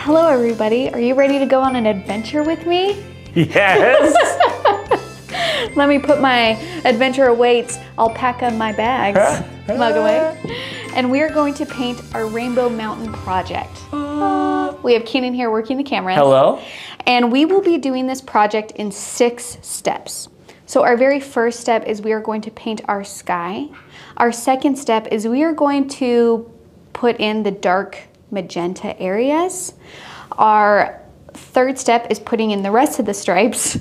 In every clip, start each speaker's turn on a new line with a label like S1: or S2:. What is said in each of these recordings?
S1: Hello everybody, are you ready to go on an adventure with me?
S2: Yes!
S1: Let me put my adventure awaits. I'll pack up my bags, mug away. And we are going to paint our Rainbow Mountain project. We have Keenan here working the cameras.
S2: Hello.
S1: And we will be doing this project in 6 steps. So our very first step is we are going to paint our sky. Our second step is we are going to put in the dark magenta areas. Our third step is putting in the rest of the stripes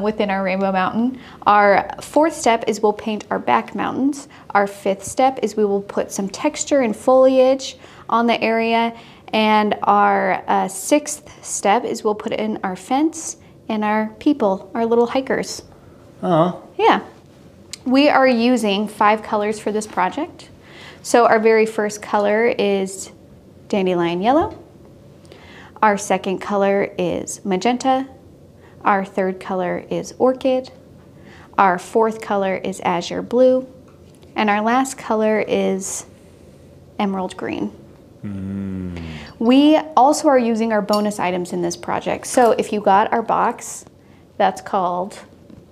S1: within our Rainbow Mountain. Our fourth step is we'll paint our back mountains. Our fifth step is we will put some texture and foliage on the area. And our sixth step is we'll put in our fence and our people, our little hikers.
S2: Oh.
S1: Yeah. We are using 5 colors for this project. So our very first color is Dandelion Yellow. Our second color is Magenta. Our third color is Orchid. Our fourth color is Azure Blue. And our last color is Emerald Green. We also are using our bonus items in this project. So if you got our box, that's called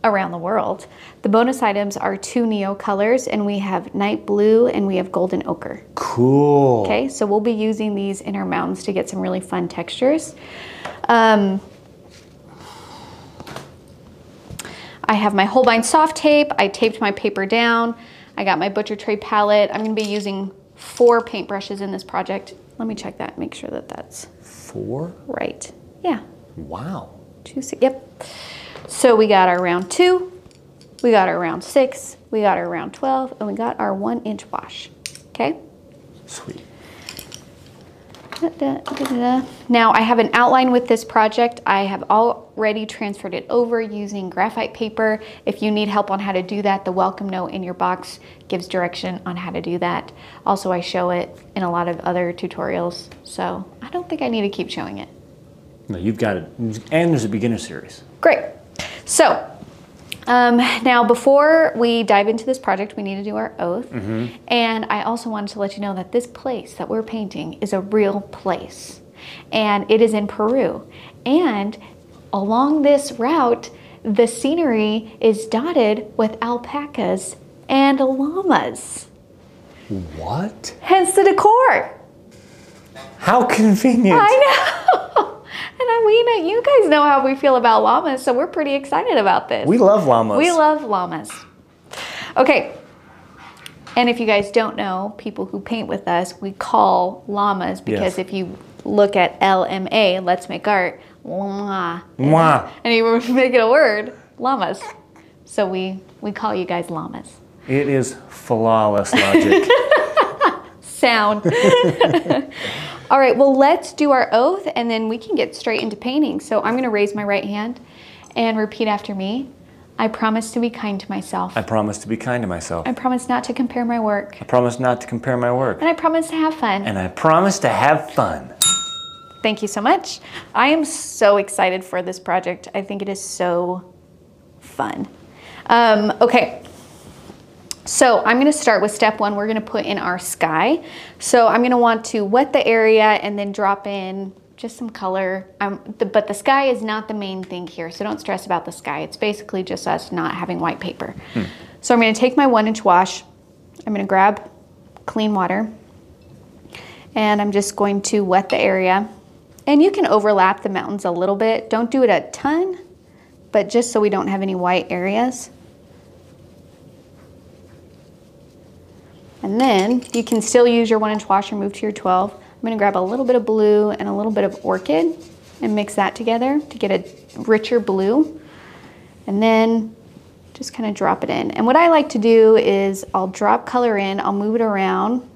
S1: Around the World. The bonus items are 2 Neocolors, and we have Night Blue and we have Golden Ochre.
S2: Cool.
S1: Okay, so we'll be using these in our mountains to get some really fun textures. I have my Holbein soft tape. I taped my paper down. I got my Butcher Tray palette. I'm gonna be using 4 paintbrushes in this project. Let me check that, make sure that that's
S2: 4?
S1: right. Yeah.
S2: Wow.
S1: 2, 6, yep. So we got our round 2, we got our round 6, we got our round 12, and we got our 1-inch wash, okay?
S2: Sweet.
S1: Now I have an outline with this project. I have already transferred it over using graphite paper. If you need help on how to do that, the welcome note in your box gives direction on how to do that. Also, I show it in a lot of other tutorials, so I don't think I need to keep showing it.
S2: No, you've got it. And there's a beginner series.
S1: Great. So now before we dive into this project, we need to do our oath. And I also wanted to let you know that this place that we're painting is a real place. And it is in Peru. And along this route, the scenery is dotted with alpacas and llamas.
S2: What?
S1: Hence the decor.
S2: How convenient.
S1: I know. And you guys know how we feel about llamas, so we're pretty excited about this.
S2: We love llamas.
S1: We love llamas. Okay, and if you guys don't know, people who paint with us, we call llamas because if you look at LMA, Let's Make Art, llama, and you make it a word, llamas. So we call you guys llamas.
S2: It is flawless logic.
S1: Sound. All right, well, let's do our oath and then we can get straight into painting. So I'm gonna raise my right hand and repeat after me. I promise to be kind to myself.
S2: I promise to be kind to myself.
S1: I promise not to compare my work.
S2: I promise not to compare my work.
S1: And I promise to have fun.
S2: And I promise to have fun.
S1: Thank you so much. I am so excited for this project. I think it is so fun. Okay. So I'm gonna start with step 1. We're gonna put in our sky. So I'm gonna want to wet the area and then drop in just some color. But the sky is not the main thing here, so don't stress about the sky. It's basically just us not having white paper. So I'm gonna take my 1-inch wash. I'm gonna grab clean water and I'm just going to wet the area. And you can overlap the mountains a little bit. Don't do it a ton, but just so we don't have any white areas. And then you can still use your 1-inch wash or move to your 12. I'm gonna grab a little bit of blue and a little bit of orchid and mix that together to get a richer blue. And then just kind of drop it in. And what I like to do is I'll drop color in, I'll move it around.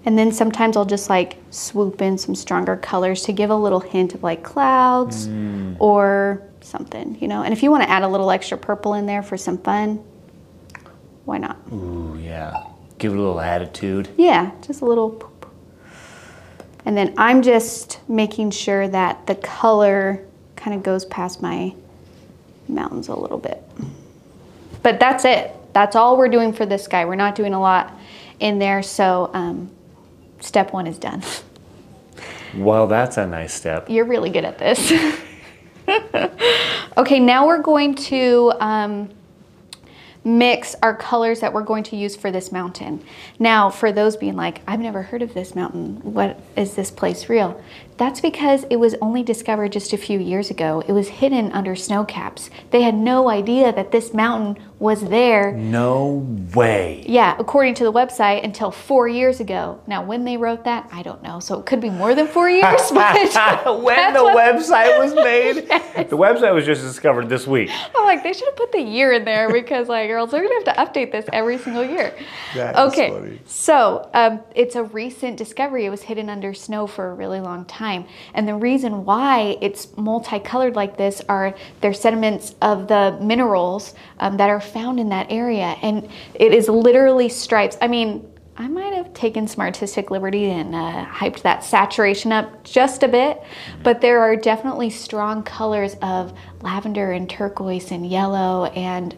S1: And then sometimes I'll just like swoop in some stronger colors to give a little hint of like clouds or something, you know? And if you wanna add a little extra purple in there for some fun, why not?
S2: Ooh, yeah. Give it a little attitude.
S1: Yeah, just a little poop. And then I'm just making sure that the color kind of goes past my mountains a little bit. But that's it. That's all we're doing for this guy. We're not doing a lot in there, so step 1 is done.
S2: Well, that's a nice step.
S1: You're really good at this. Okay, now we're going to mix our colors that we're going to use for this mountain. Now, for those being like, I've never heard of this mountain. What is this place real? That's because it was only discovered just a few years ago. It was hidden under snow caps. They had no idea that this mountain was there.
S2: No way.
S1: Yeah, according to the website, until 4 years ago. Now, when they wrote that, I don't know. So it could be more than 4 years. But
S2: When the website was made? Yes. The website was just discovered this week.
S1: I'm like, they should have put the year in there because, like, girls, they're going to have to update this every single year.
S2: That is funny.
S1: So it's a recent discovery. It was hidden under snow for a really long time. And the reason why it's multicolored like this are their sediments of the minerals that are found in that area. And it is literally stripes. I mean, I might have taken some artistic liberty and hyped that saturation up just a bit, but there are definitely strong colors of lavender and turquoise and yellow and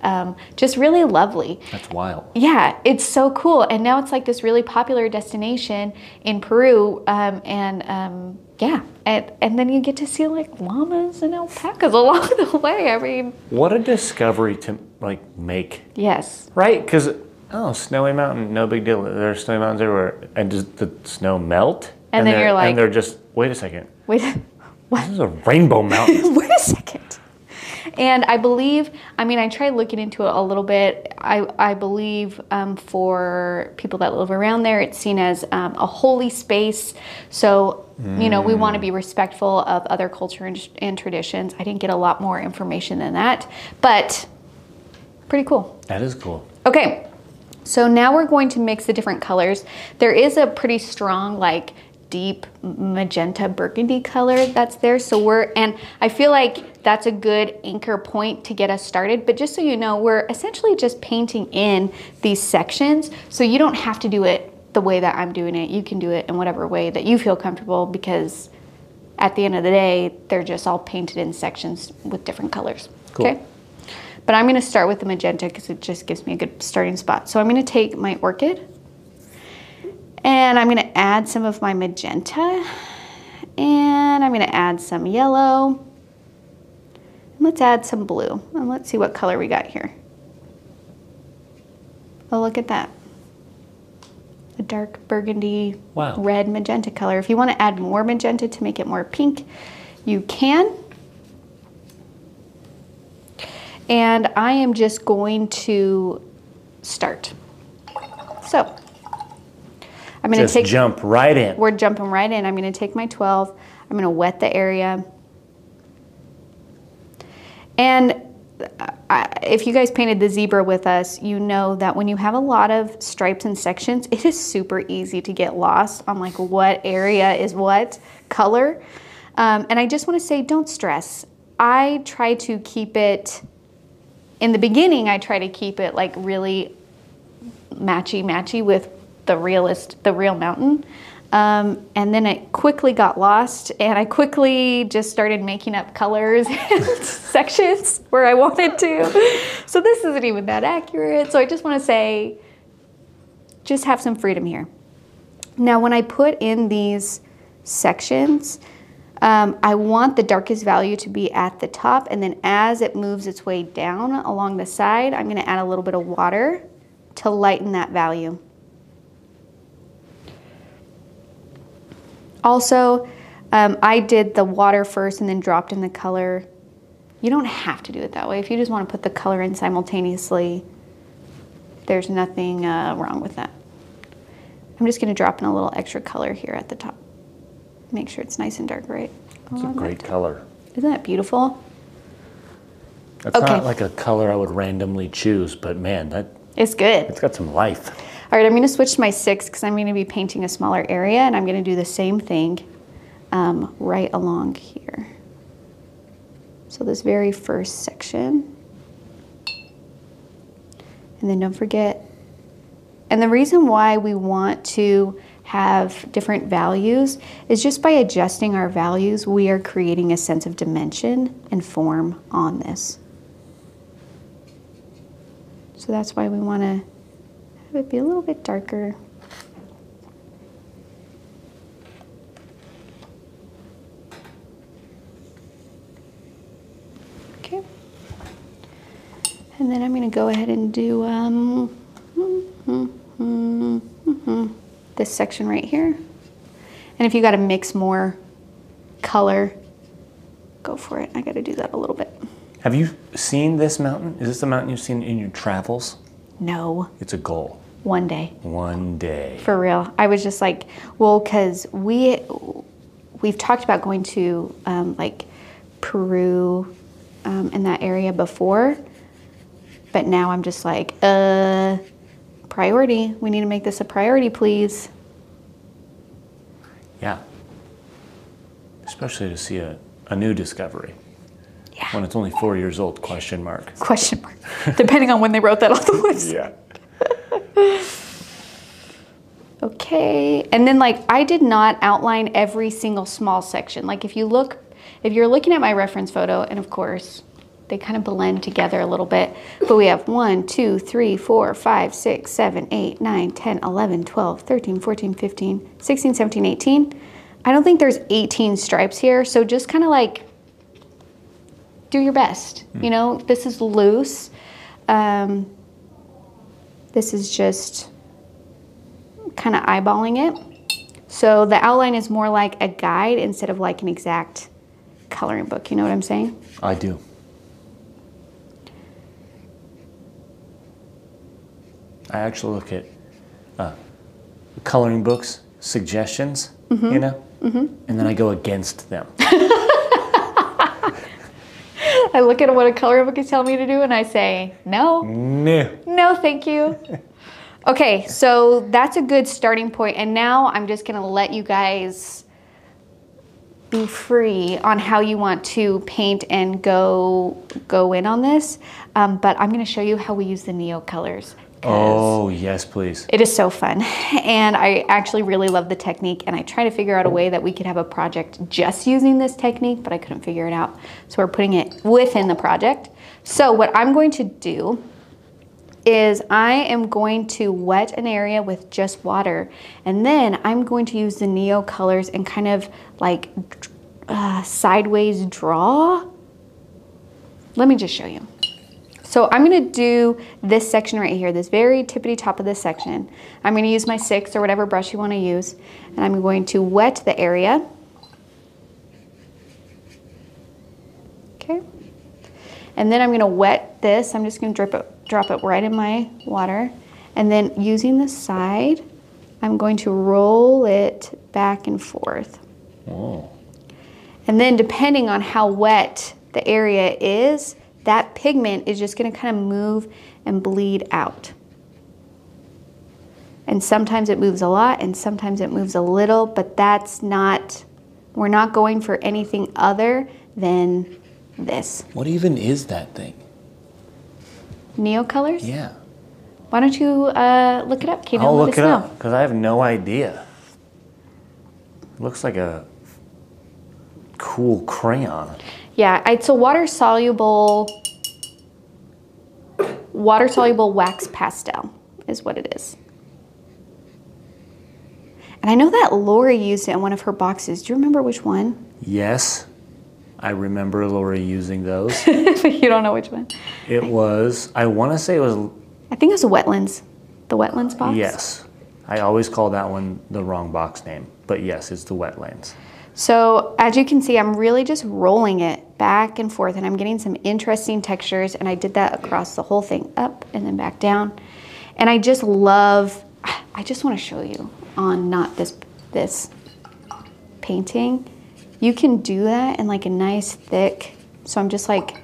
S1: just really lovely.
S2: That's wild.
S1: Yeah, it's so cool. And now it's like this really popular destination in Peru. Yeah, and then you get to see like llamas and alpacas along the way. I mean,
S2: what a discovery to like make.
S1: Yes.
S2: Right? Because, oh, snowy mountain, no big deal. There are snowy mountains everywhere. And does the snow melt?
S1: And then you're like...
S2: And they're just, wait a second.
S1: Wait, what?
S2: This is a rainbow mountain.
S1: Wait a second. And I believe, I mean, I tried looking into it a little bit. I believe for people that live around there, it's seen as a holy space. So, you know, we want to be respectful of other culture and traditions. I didn't get a lot more information than that, but pretty cool.
S2: That is cool.
S1: Okay, so now we're going to mix the different colors. There is a pretty strong, like, deep magenta burgundy color that's there. So and I feel like that's a good anchor point to get us started. But just so you know, we're essentially just painting in these sections. So you don't have to do it the way that I'm doing it. You can do it in whatever way that you feel comfortable, because at the end of the day, they're just all painted in sections with different colors.
S2: Cool. Okay.
S1: But I'm gonna start with the magenta because it just gives me a good starting spot. So I'm gonna take my Orchid, and I'm gonna add some of my magenta, and I'm gonna add some yellow. And let's add some blue, and let's see what color we got here. Oh, look at that. A dark burgundy,
S2: wow,
S1: red magenta color. If you wanna add more magenta to make it more pink, you can. And I am just going to start. So. I'm gonna
S2: just jump right in.
S1: We're jumping right in. I'm gonna take my 12. I'm gonna wet the area. And if you guys painted the zebra with us, you know that when you have a lot of stripes and sections, it is super easy to get lost on like what area is what color. And I just wanna say, don't stress. I try to keep it, in the beginning, I try to keep it like really matchy-matchy with the real mountain. And then it quickly got lost, and I quickly just started making up colors and sections where I wanted to. So this isn't even that accurate. So I just want to say, just have some freedom here. Now, when I put in these sections, I want the darkest value to be at the top, and then as it moves its way down along the side, I'm going to add a little bit of water to lighten that value. Also, I did the water first and then dropped in the color. You don't have to do it that way. If you just want to put the color in simultaneously, there's nothing wrong with that. I'm just going to drop in a little extra color here at the top. Make sure it's nice and dark, right?
S2: It's a great color.
S1: Isn't that beautiful?
S2: That's not like a color I would randomly choose, but man,
S1: it's good.
S2: It's got some life.
S1: All right, I'm going to switch to my 6 because I'm going to be painting a smaller area, and I'm going to do the same thing right along here. So this very first section. And then don't forget, and the reason why we want to have different values is just by adjusting our values, we are creating a sense of dimension and form on this. So that's why we want to have it be a little bit darker. And then I'm gonna go ahead and do this section right here. And if you gotta mix more color, go for it. I gotta do that a little bit.
S2: Have you seen this mountain? Is this the mountain you've seen in your travels?
S1: No.
S2: It's a goal.
S1: One day.
S2: One day.
S1: For real. I was just like, well, because we've talked about going to like Peru in that area before, but now I'm just like, priority. We need to make this a priority, please.
S2: Yeah. Especially to see a new discovery.
S1: Yeah.
S2: When it's only 4 years old, question mark.
S1: Question mark. Depending on when they wrote that on the list.
S2: Yeah.
S1: Okay, and then like I did not outline every single small section. Like if you're looking at my reference photo, and of course they kind of blend together a little bit, but we have 1, 2, 3, 4, 5, 6, 7, 8, 9, 10, 11, 12, 13, 14, 15, 16, 17, 18. I don't think there's 18 stripes here, so just kind of like do your best. You know, this is loose. This is just kind of eyeballing it. So the outline is more like a guide instead of like an exact coloring book. You know what I'm saying?
S2: I do. I actually look at coloring books, suggestions, you know, and then I go against them.
S1: I look at what a coloring book is telling me to do and I say, no.
S2: No.
S1: No, thank you. Okay, so that's a good starting point, and now I'm just gonna let you guys be free on how you want to paint and go in on this, but I'm gonna show you how we use the Neocolors.
S2: Oh, yes, please.
S1: It is so fun, and I actually really love the technique, and I try to figure out a way that we could have a project just using this technique, but I couldn't figure it out, so we're putting it within the project. So what I'm going to do is I am going to wet an area with just water, and then I'm going to use the Neocolors and kind of like sideways draw. Let me just show you. So I'm gonna do this section right here, this very tippity top of this section. I'm gonna use my 6 or whatever brush you wanna use, and I'm going to wet the area. Okay. And then I'm gonna wet this. I'm just gonna drop it right in my water. And then using the side, I'm going to roll it back and forth.
S2: Oh.
S1: And then depending on how wet the area is, that pigment is just gonna kind of move and bleed out. And sometimes it moves a lot and sometimes it moves a little, but that's not, we're not going for anything other than this.
S2: What even is that thing?
S1: Neocolors?
S2: Yeah.
S1: Why don't you look it up, Kaden?
S2: I'll
S1: Let
S2: look
S1: us
S2: it
S1: know.
S2: up because I have no idea. It looks like a cool crayon.
S1: Yeah, it's a water-soluble wax pastel is what it is. And I know that Lori used it in one of her boxes. Do you remember which one?
S2: Yes, I remember Lori using those.
S1: You don't know which one?
S2: It was, I want to say it was...
S1: I think it was the Wetlands box.
S2: Yes. I always call that one the wrong box name. But yes, it's the Wetlands.
S1: So as you can see, I'm really just rolling it back and forth, and I'm getting some interesting textures, and I did that across the whole thing, up and then back down. And I just love, I just want to show you on not this painting. You can do that in like a nice thick, so I'm just like,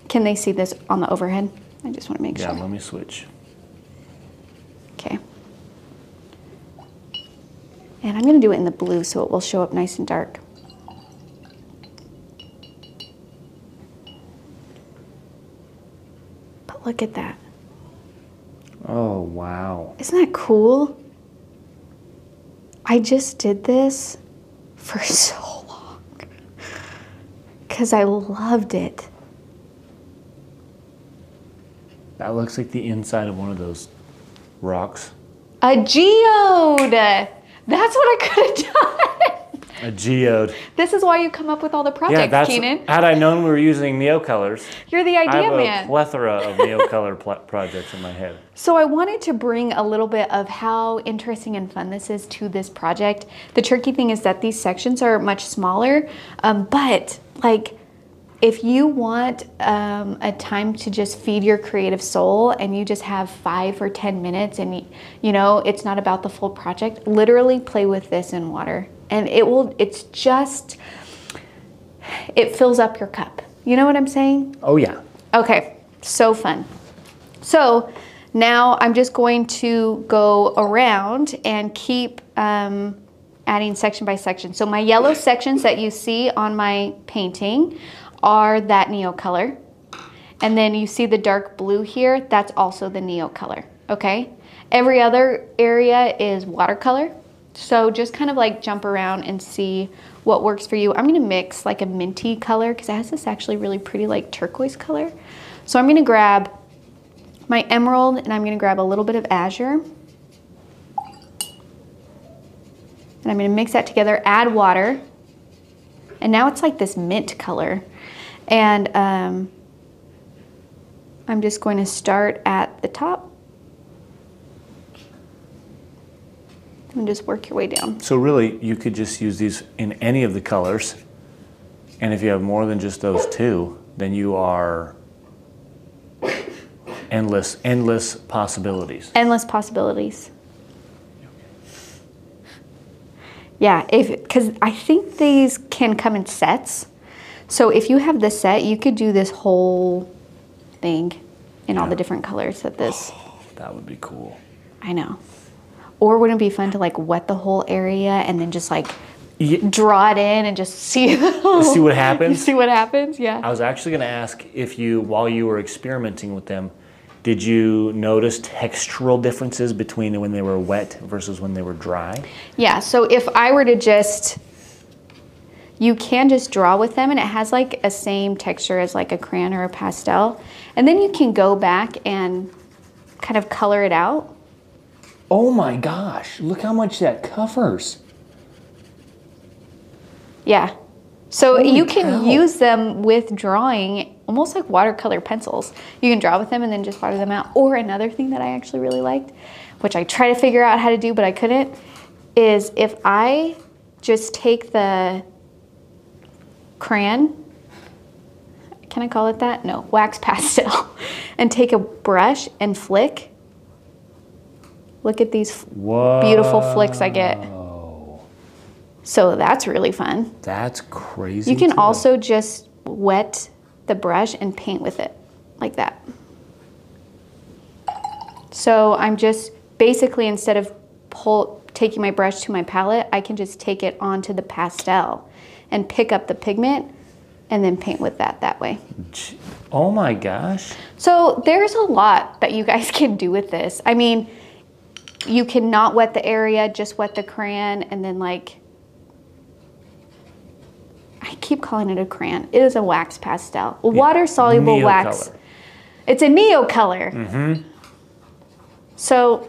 S1: can they see this on the overhead? I just want to make sure.
S2: Yeah, let me switch.
S1: Okay. And I'm going to do it in the blue so it will show up nice and dark. But look at that.
S2: Oh, wow.
S1: Isn't that cool? I just did this for so long because I loved it.
S2: That looks like the inside of one of those rocks.
S1: A geode! That's what I could have done.
S2: A geode.
S1: This is why you come up with all the projects, Keenan.
S2: Had I known we were using Neocolors,
S1: You're the idea man.
S2: I have a plethora of Neocolor projects in my head.
S1: So I wanted to bring a little bit of how interesting and fun this is to this project. The tricky thing is that these sections are much smaller, but like if you want a time to just feed your creative soul and you just have 5 or 10 minutes and you know, it's not about the full project, literally play with this in water. And it fills up your cup. You know what I'm saying?
S2: Oh yeah.
S1: Okay, so fun. So now I'm just going to go around and keep adding section by section. So my yellow sections that you see on my painting are that Neocolor. And then you see the dark blue here, that's also the Neocolor, okay? Every other area is watercolor. So just kind of like jump around and see what works for you. I'm gonna mix like a minty color because it has this actually really pretty like turquoise color. So I'm gonna grab my emerald and I'm gonna grab a little bit of azure. And I'm gonna mix that together, add water. And now it's like this mint color. And I'm just going to start at the top and just work your way down.
S2: So really, you could just use these in any of the colors. And if you have more than just those two, then you are endless possibilities.
S1: Endless possibilities. Yeah, because I think these can come in sets. So if you have this set, you could do this whole thing in all the different colors that this.
S2: Oh, that would be cool.
S1: I know. Or wouldn't it be fun to like wet the whole area and then just like draw it in and just see
S2: what happens?
S1: See what happens, yeah.
S2: I was actually going to ask if you, while you were experimenting with them, did you notice textural differences between when they were wet versus when they were dry?
S1: Yeah, so if I were to just, you can just draw with them and it has like a same texture as like a crayon or a pastel. And then you can go back and kind of color it out.
S2: Oh my gosh, look how much that covers.
S1: Yeah. So
S2: Holy
S1: you can
S2: cow.
S1: use them with drawing, almost like watercolor pencils. You can draw with them and then just water them out. Or another thing that I actually really liked, which I tried to figure out how to do but I couldn't, is if I just take the crayon, can I call it that? No, wax pastel, and take a brush and flick. Look at these beautiful flicks I get. So that's really fun.
S2: That's crazy.
S1: You can also just wet the brush and paint with it like that. So I'm just basically, instead of taking my brush to my palette, I can just take it onto the pastel and pick up the pigment and then paint with that way.
S2: Oh my gosh.
S1: So there's a lot that you guys can do with this. I mean, you can not wet the area, just wet the crayon and then like, I keep calling it a crayon. It is a wax pastel, water-soluble wax. It's a Neocolor. Mm-hmm. So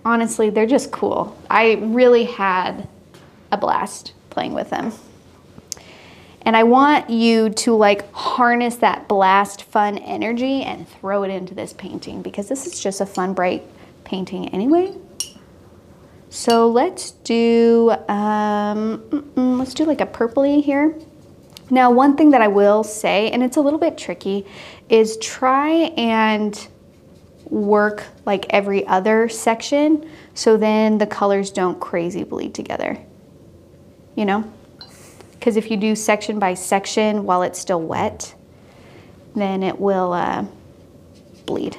S1: honestly, they're just cool. I really had a blast playing with them. And I want you to like harness that blast fun energy and throw it into this painting because this is just a fun, bright painting anyway. So let's do like a purpley here. Now, one thing that I will say, and it's a little bit tricky, is try and work like every other section so then the colors don't crazy bleed together, you know? Because if you do section by section while it's still wet, then it will bleed.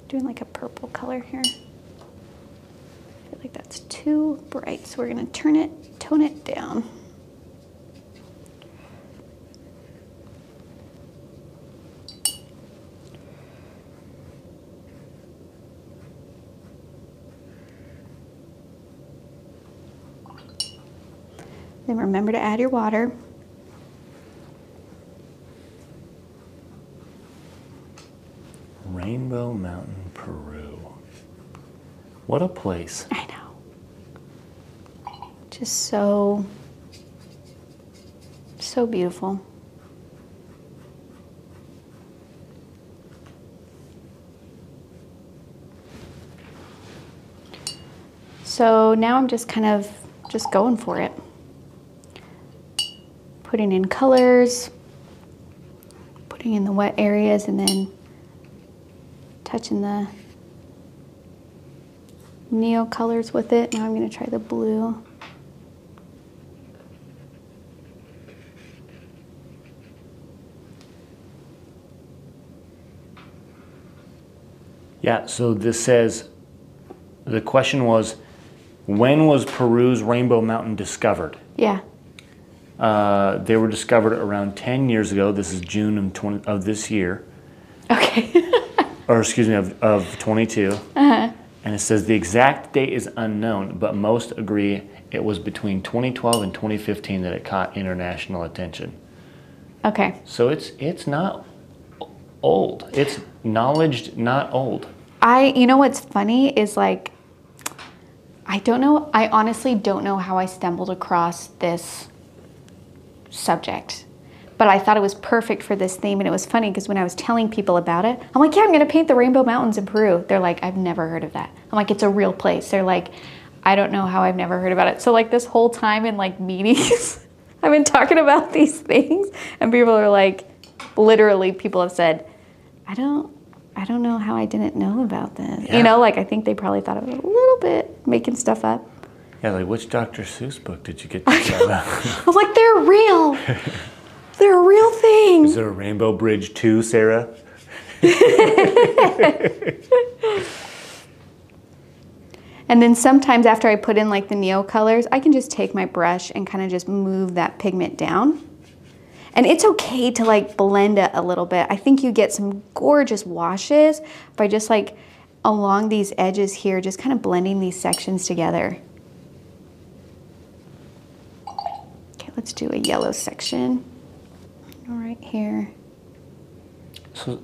S1: Doing like a purple color here. I feel like that's too bright, so we're gonna tone it down. Then remember to add your water.
S2: Rainbow Mountain, Peru. What a place.
S1: I know. Just so, so beautiful. So now I'm just kind of just going for it. Putting in colors, putting in the wet areas, and then touching the Neocolors with it. Now I'm going to try the blue.
S2: Yeah, so this says, the question was, when was Peru's Rainbow Mountain discovered?
S1: Yeah.
S2: They were discovered around 10 years ago. This is June of this year.
S1: Okay.
S2: Or excuse me, of 22. Uh-huh. And it says the exact date is unknown, but most agree it was between 2012 and 2015 that it caught international attention.
S1: Okay.
S2: So it's not old. It's knowledge, not old.
S1: You know what's funny is like, I don't know, I honestly don't know how I stumbled across this subject, but I thought it was perfect for this theme. And it was funny because when I was telling people about it, I'm like, yeah, I'm gonna paint the Rainbow Mountains in Peru. They're like, I've never heard of that. I'm like, it's a real place. They're like, I don't know how I've never heard about it. So like this whole time in like meetings, I've been talking about these things and people are like, literally people have said, I don't know how I didn't know about this. Yeah. You know, like I think they probably thought it was a little bit making stuff up.
S2: Yeah, like which Dr. Seuss book did you get this out of?
S1: I'm like, they're real. They're a real thing.
S2: Is there a Rainbow Bridge 2, Sarah?
S1: And then sometimes after I put in like the Neocolors, I can just take my brush and kind of just move that pigment down. And it's okay to like blend it a little bit. I think you get some gorgeous washes by just like along these edges here, just kind of blending these sections together. Okay, let's do a yellow section. All right here.
S2: So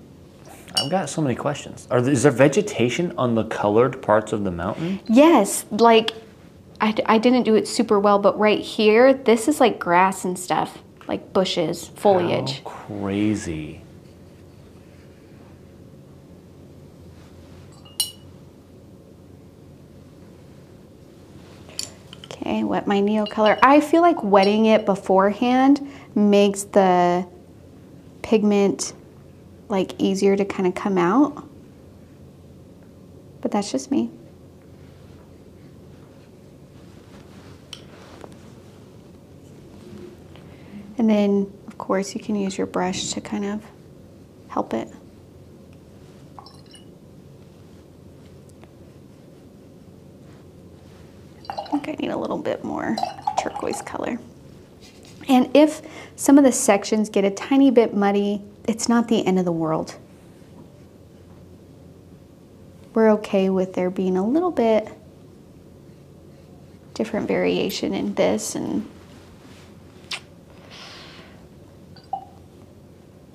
S2: I've got so many questions. Is there vegetation on the colored parts of the mountain?
S1: Yes, like I didn't do it super well, but right here, this is like grass and stuff. Like bushes, foliage.
S2: How crazy.
S1: Okay, wet my Neocolor. I feel like wetting it beforehand makes the pigment like easier to kind of come out. But that's just me. And then, of course, you can use your brush to kind of help it. I think I need a little bit more turquoise color. And if some of the sections get a tiny bit muddy, it's not the end of the world. We're okay with there being a little bit different variation in this, and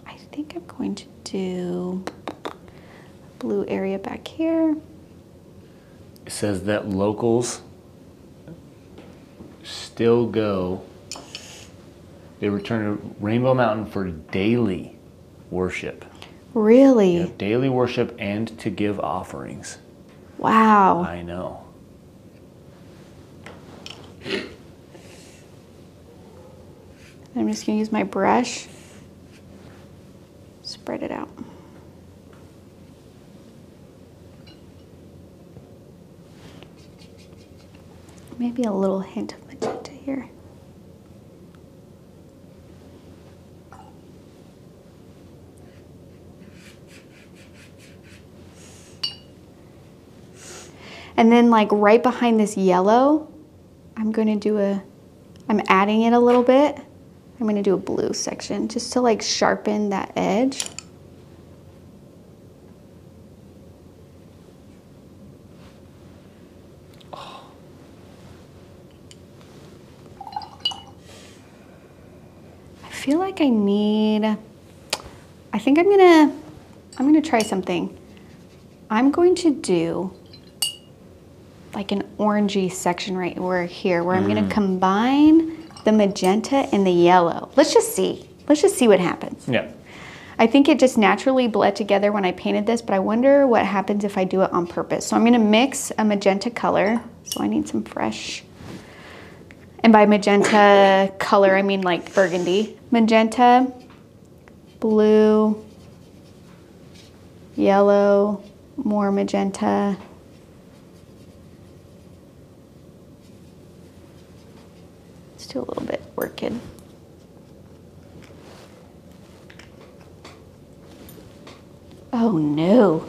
S1: I think I'm going to do a blue area back here.
S2: It says that locals still go. They return to Rainbow Mountain for daily worship.
S1: Really?
S2: Yeah, daily worship and to give offerings.
S1: Wow.
S2: I know.
S1: I'm just going to use my brush, spread it out. Maybe a little hint of magenta here. And then like right behind this yellow, I'm adding it a little bit. I'm gonna do a blue section just to like sharpen that edge. I feel like I think I'm gonna try something. I'm going to do like an orangey section right where here, where I'm gonna combine the magenta and the yellow. Let's just see. Let's just see what happens.
S2: Yeah.
S1: I think it just naturally bled together when I painted this, but I wonder what happens if I do it on purpose. So I'm gonna mix a magenta color. So I need some fresh. And by magenta color, I mean like burgundy. Magenta, blue, yellow, more magenta. Let's do a little bit orchid. Oh no.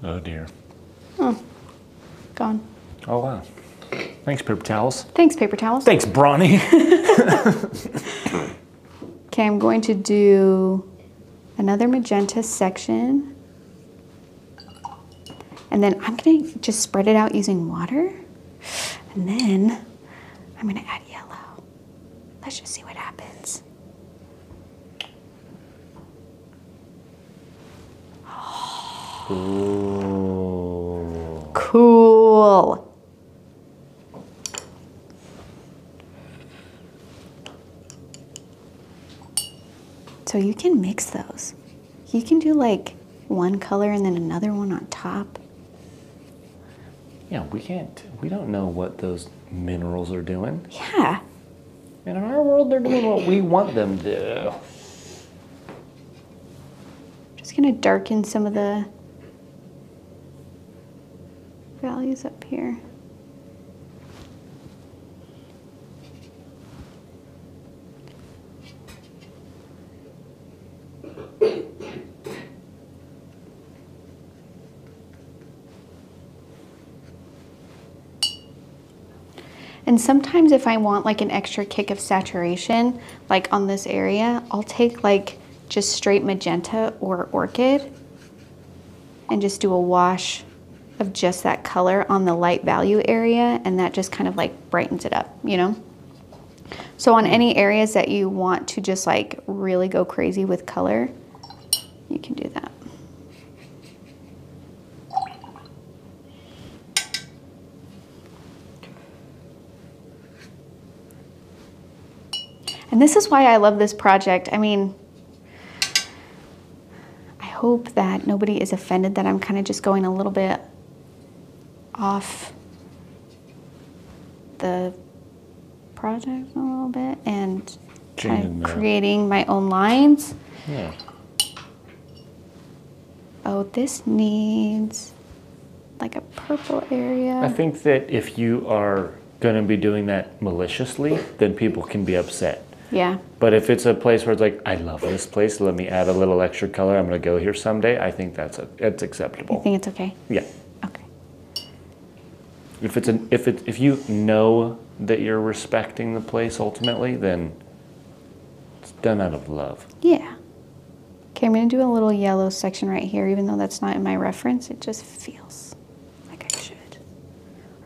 S2: Oh dear.
S1: Oh, gone.
S2: Oh wow. Thanks, paper towels.
S1: Thanks, paper towels.
S2: Thanks, Bronny.
S1: Okay, I'm going to do another magenta section. And then I'm gonna just spread it out using water. And then I'm gonna add yellow. Let's just see what happens.
S2: Ooh.
S1: Cool. So you can mix those. You can do like one color and then another one on top.
S2: Yeah, we don't know what those minerals are doing.
S1: Yeah.
S2: And in our world, they're doing what we want them to do.
S1: Just gonna darken some of the values up here. And sometimes if I want like an extra kick of saturation, like on this area, I'll take like just straight magenta or orchid and just do a wash of just that color on the light value area, and that just kind of like brightens it up, you know? So on any areas that you want to just like really go crazy with color, you can do that. And this is why I love this project. I mean, I hope that nobody is offended that I'm kind of just going a little bit off the project a little bit and kind of creating my own lines.
S2: Yeah.
S1: Oh, this needs like a purple area.
S2: I think that if you are going to be doing that maliciously, then people can be upset.
S1: Yeah.
S2: But if it's a place where it's like, I love this place, let me add a little extra color, I'm going to go here someday, I think that's acceptable.
S1: You think it's okay?
S2: Yeah.
S1: Okay.
S2: If you know that you're respecting the place ultimately, then it's done out of love.
S1: Yeah. Okay, I'm going to do a little yellow section right here, even though that's not in my reference. It just feels like I should.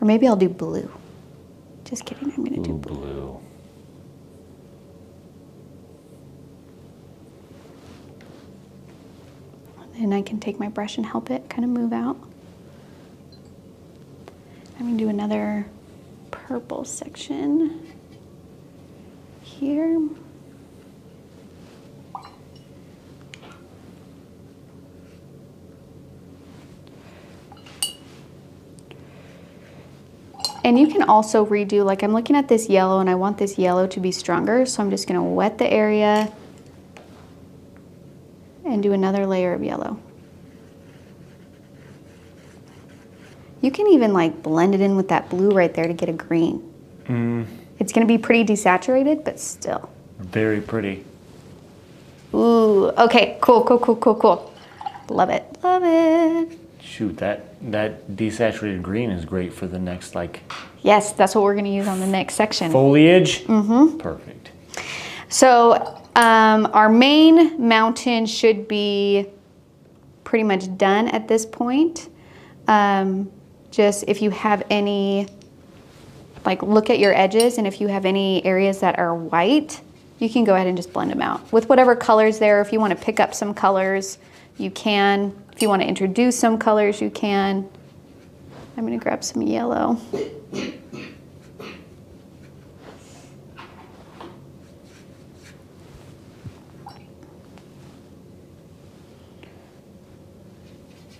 S1: Or maybe I'll do blue. Just kidding, I'm going to do blue. And I can take my brush and help it kind of move out. I'm going to do another purple section here. And you can also redo, like I'm looking at this yellow and I want this yellow to be stronger, so I'm just going to wet the area and do another layer of yellow. You can even like blend it in with that blue right there to get a green. It's going to be pretty desaturated, but still.
S2: Very pretty.
S1: Ooh, okay, cool. Love it, love it.
S2: Shoot, that desaturated green is great for the next like...
S1: Yes, that's what we're going to use on the next section.
S2: Foliage? Mm-hmm. Perfect.
S1: So our main mountain should be pretty much done at this point. Just if you have any, like look at your edges, and if you have any areas that are white, you can go ahead and just blend them out with whatever colors there. If you want to pick up some colors, you can. If you want to introduce some colors, you can. I'm going to grab some yellow.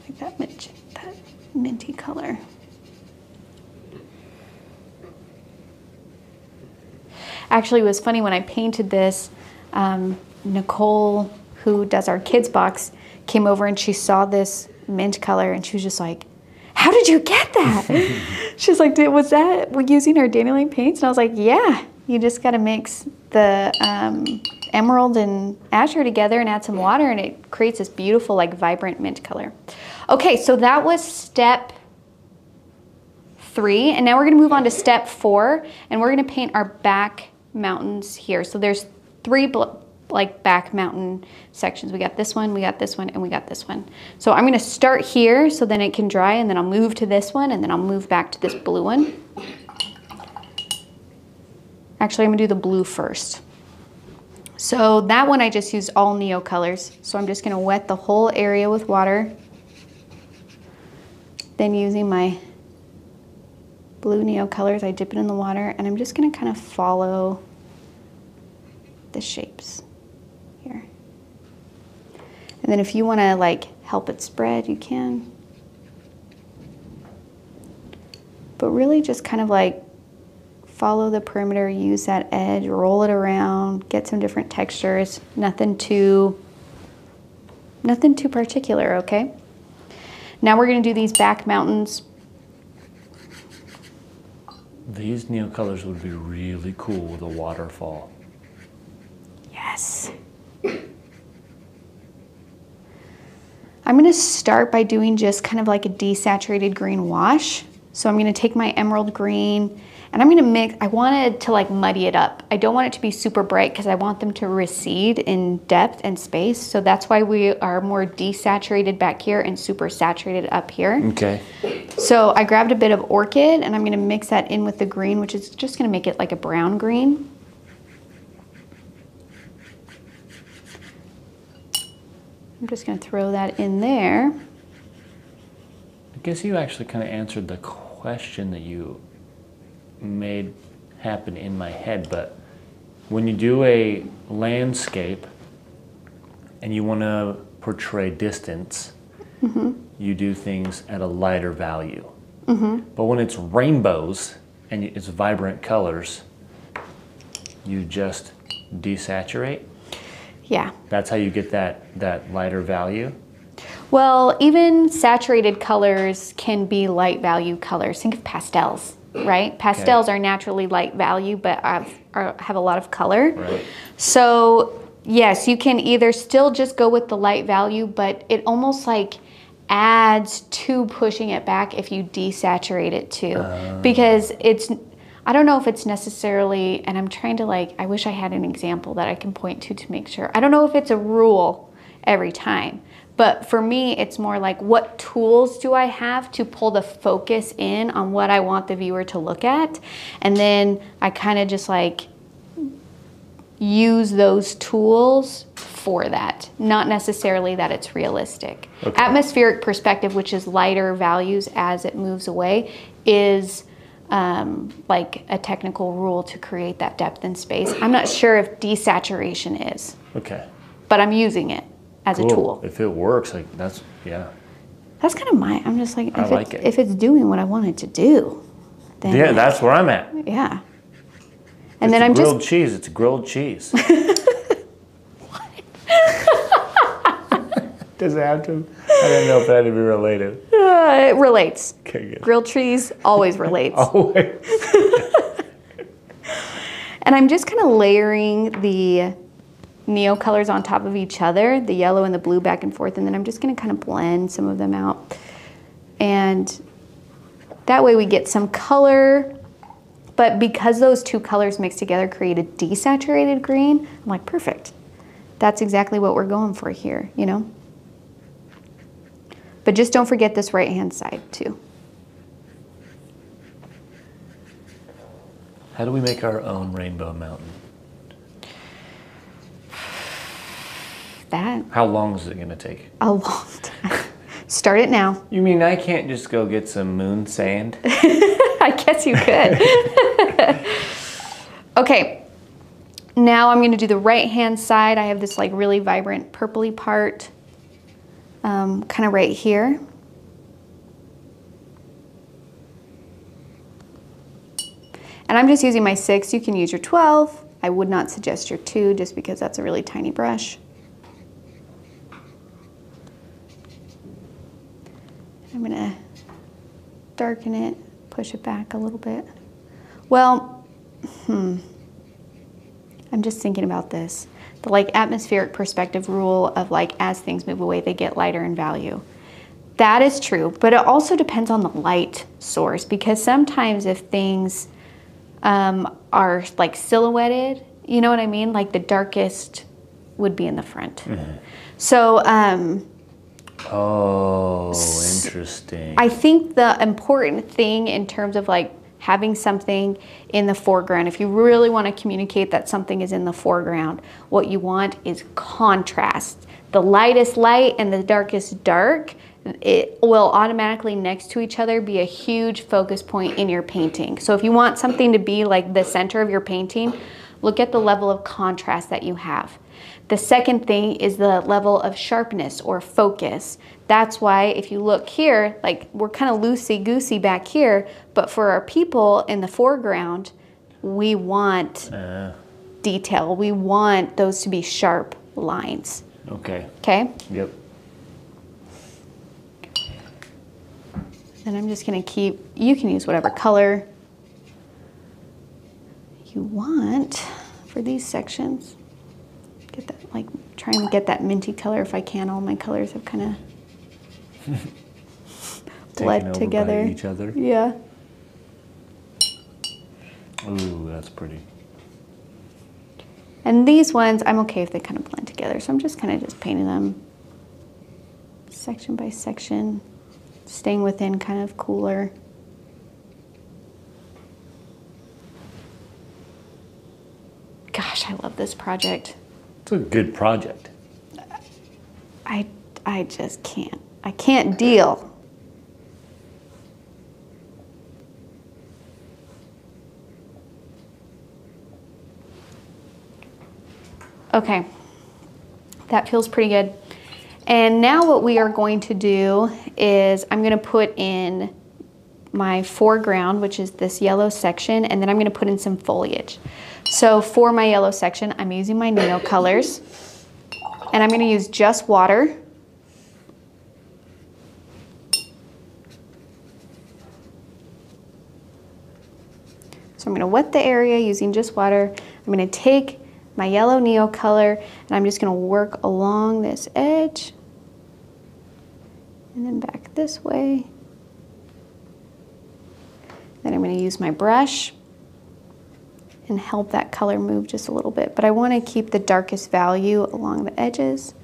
S1: Like that minty color. Actually, it was funny when I painted this, Nicole, who does our kids box, came over and she saw this mint color and she was just like, how did you get that? She's like, was that, we're using our Dandelion paints? And I was like, yeah, you just got to mix the emerald and azure together and add some water and it creates this beautiful, like vibrant mint color. Okay, so that was step 3. And now we're gonna move on to step 4 and we're gonna paint our back mountains here. So there's 3 like back mountain sections. We got this one, we got this one, and we got this one. So I'm gonna start here so then it can dry and then I'll move to this one and then I'll move back to this blue one. Actually, I'm gonna do the blue first. So that one I just used all Neocolors. So I'm just gonna wet the whole area with water. Then using my blue Neocolors, I dip it in the water and I'm just gonna kind of follow the shapes here. And then if you wanna like help it spread, you can. But really just kind of like follow the perimeter, use that edge, roll it around, get some different textures, nothing too particular, okay? Now we're gonna do these back mountains.
S2: These Neocolors would be really cool with a waterfall.
S1: Yes. I'm gonna start by doing just kind of like a desaturated green wash. So I'm gonna take my emerald green and I'm gonna mix, I wanted to like muddy it up. I don't want it to be super bright because I want them to recede in depth and space. So that's why we are more desaturated back here and super saturated up here.
S2: Okay.
S1: So I grabbed a bit of Orchid and I'm gonna mix that in with the green, which is just gonna make it like a brown green. I'm just gonna throw that in there.
S2: I guess you actually kind of answered the question that you made happen in my head, but when you do a landscape and you want to portray distance, you do things at a lighter value. But when it's rainbows and it's vibrant colors, you just desaturate.
S1: Yeah.
S2: That's how you get that lighter value.
S1: Well, even saturated colors can be light value colors. Think of pastels, right? Pastels are naturally light value, but have a lot of color.
S2: Right.
S1: So yes, you can either still just go with the light value, but it almost like adds to pushing it back if you desaturate it too. Because it's, I don't know if it's necessarily, and I'm trying to like, I wish I had an example that I can point to make sure. I don't know if it's a rule every time. But for me, it's more like, what tools do I have to pull the focus in on what I want the viewer to look at? And then I kind of just like use those tools for that. Not necessarily that it's realistic. Okay. Atmospheric perspective, which is lighter values as it moves away, is like a technical rule to create that depth and space. I'm not sure if desaturation is. Okay. But I'm using it as a tool.
S2: If it works, like that's, yeah.
S1: That's kind of my, I'm just like, if it's doing what I want it to do, then.
S2: Yeah, that's where I'm at.
S1: Yeah. And then I'm just.
S2: Grilled cheese, it's grilled cheese.
S1: What?
S2: Does it have to? I didn't know if that had to be related.
S1: It relates.
S2: Okay, good.
S1: Grilled cheese always relates.
S2: Always.
S1: And I'm just kind of layering the Neocolors on top of each other, the yellow and the blue back and forth, and then I'm just going to kind of blend some of them out. And that way we get some color, but because those two colors mixed together create a desaturated green, I'm like, perfect. That's exactly what we're going for here, you know? But just don't forget this right-hand side too.
S2: How do we make our own rainbow mountain?
S1: That.
S2: How long is it going to take?
S1: A long time. Start it now.
S2: You mean I can't just go get some moon sand?
S1: I guess you could. Okay, now I'm gonna do the right-hand side. I have this like really vibrant purpley part, kind of right here. And I'm just using my 6. You can use your 12. I would not suggest your 2 just because that's a really tiny brush. I'm gonna darken it, push it back a little bit. Well, I'm just thinking about this. The like atmospheric perspective rule of like as things move away, they get lighter in value. That is true, but it also depends on the light source, because sometimes if things are like silhouetted, you know what I mean? Like the darkest would be in the front. So,
S2: oh, interesting.
S1: I think the important thing in terms of like having something in the foreground, if you really want to communicate that something is in the foreground, what you want is contrast. The lightest light and the darkest dark, it will automatically next to each other be a huge focus point in your painting. So if you want something to be like the center of your painting, look at the level of contrast that you have. The second thing is the level of sharpness or focus. That's why if you look here, like we're kind of loosey-goosey back here, but for our people in the foreground, we want detail. We want those to be sharp lines.
S2: Okay.
S1: Okay?
S2: Yep.
S1: And I'm just gonna keep, you can use whatever color you want for these sections. Get that, like, try and get that minty color if I can. All my colors have kind of bled together.
S2: By each other.
S1: Yeah.
S2: Ooh, that's pretty.
S1: And these ones, I'm okay if they kind of blend together. So I'm just kind of just painting them section by section, staying within kind of cooler. Gosh, I love this project.
S2: It's a good project.
S1: I just can't. I can't deal. Okay, that feels pretty good. And now what we are going to do is I'm going to put in my foreground, which is this yellow section, and then I'm going to put in some foliage. So for my yellow section, I'm using my Neocolors, and I'm going to use just water. So I'm going to wet the area using just water. I'm going to take my yellow Neocolor, and I'm just going to work along this edge, and then back this way. Then I'm going to use my brush and help that color move just a little bit. But I want to keep the darkest value along the edges.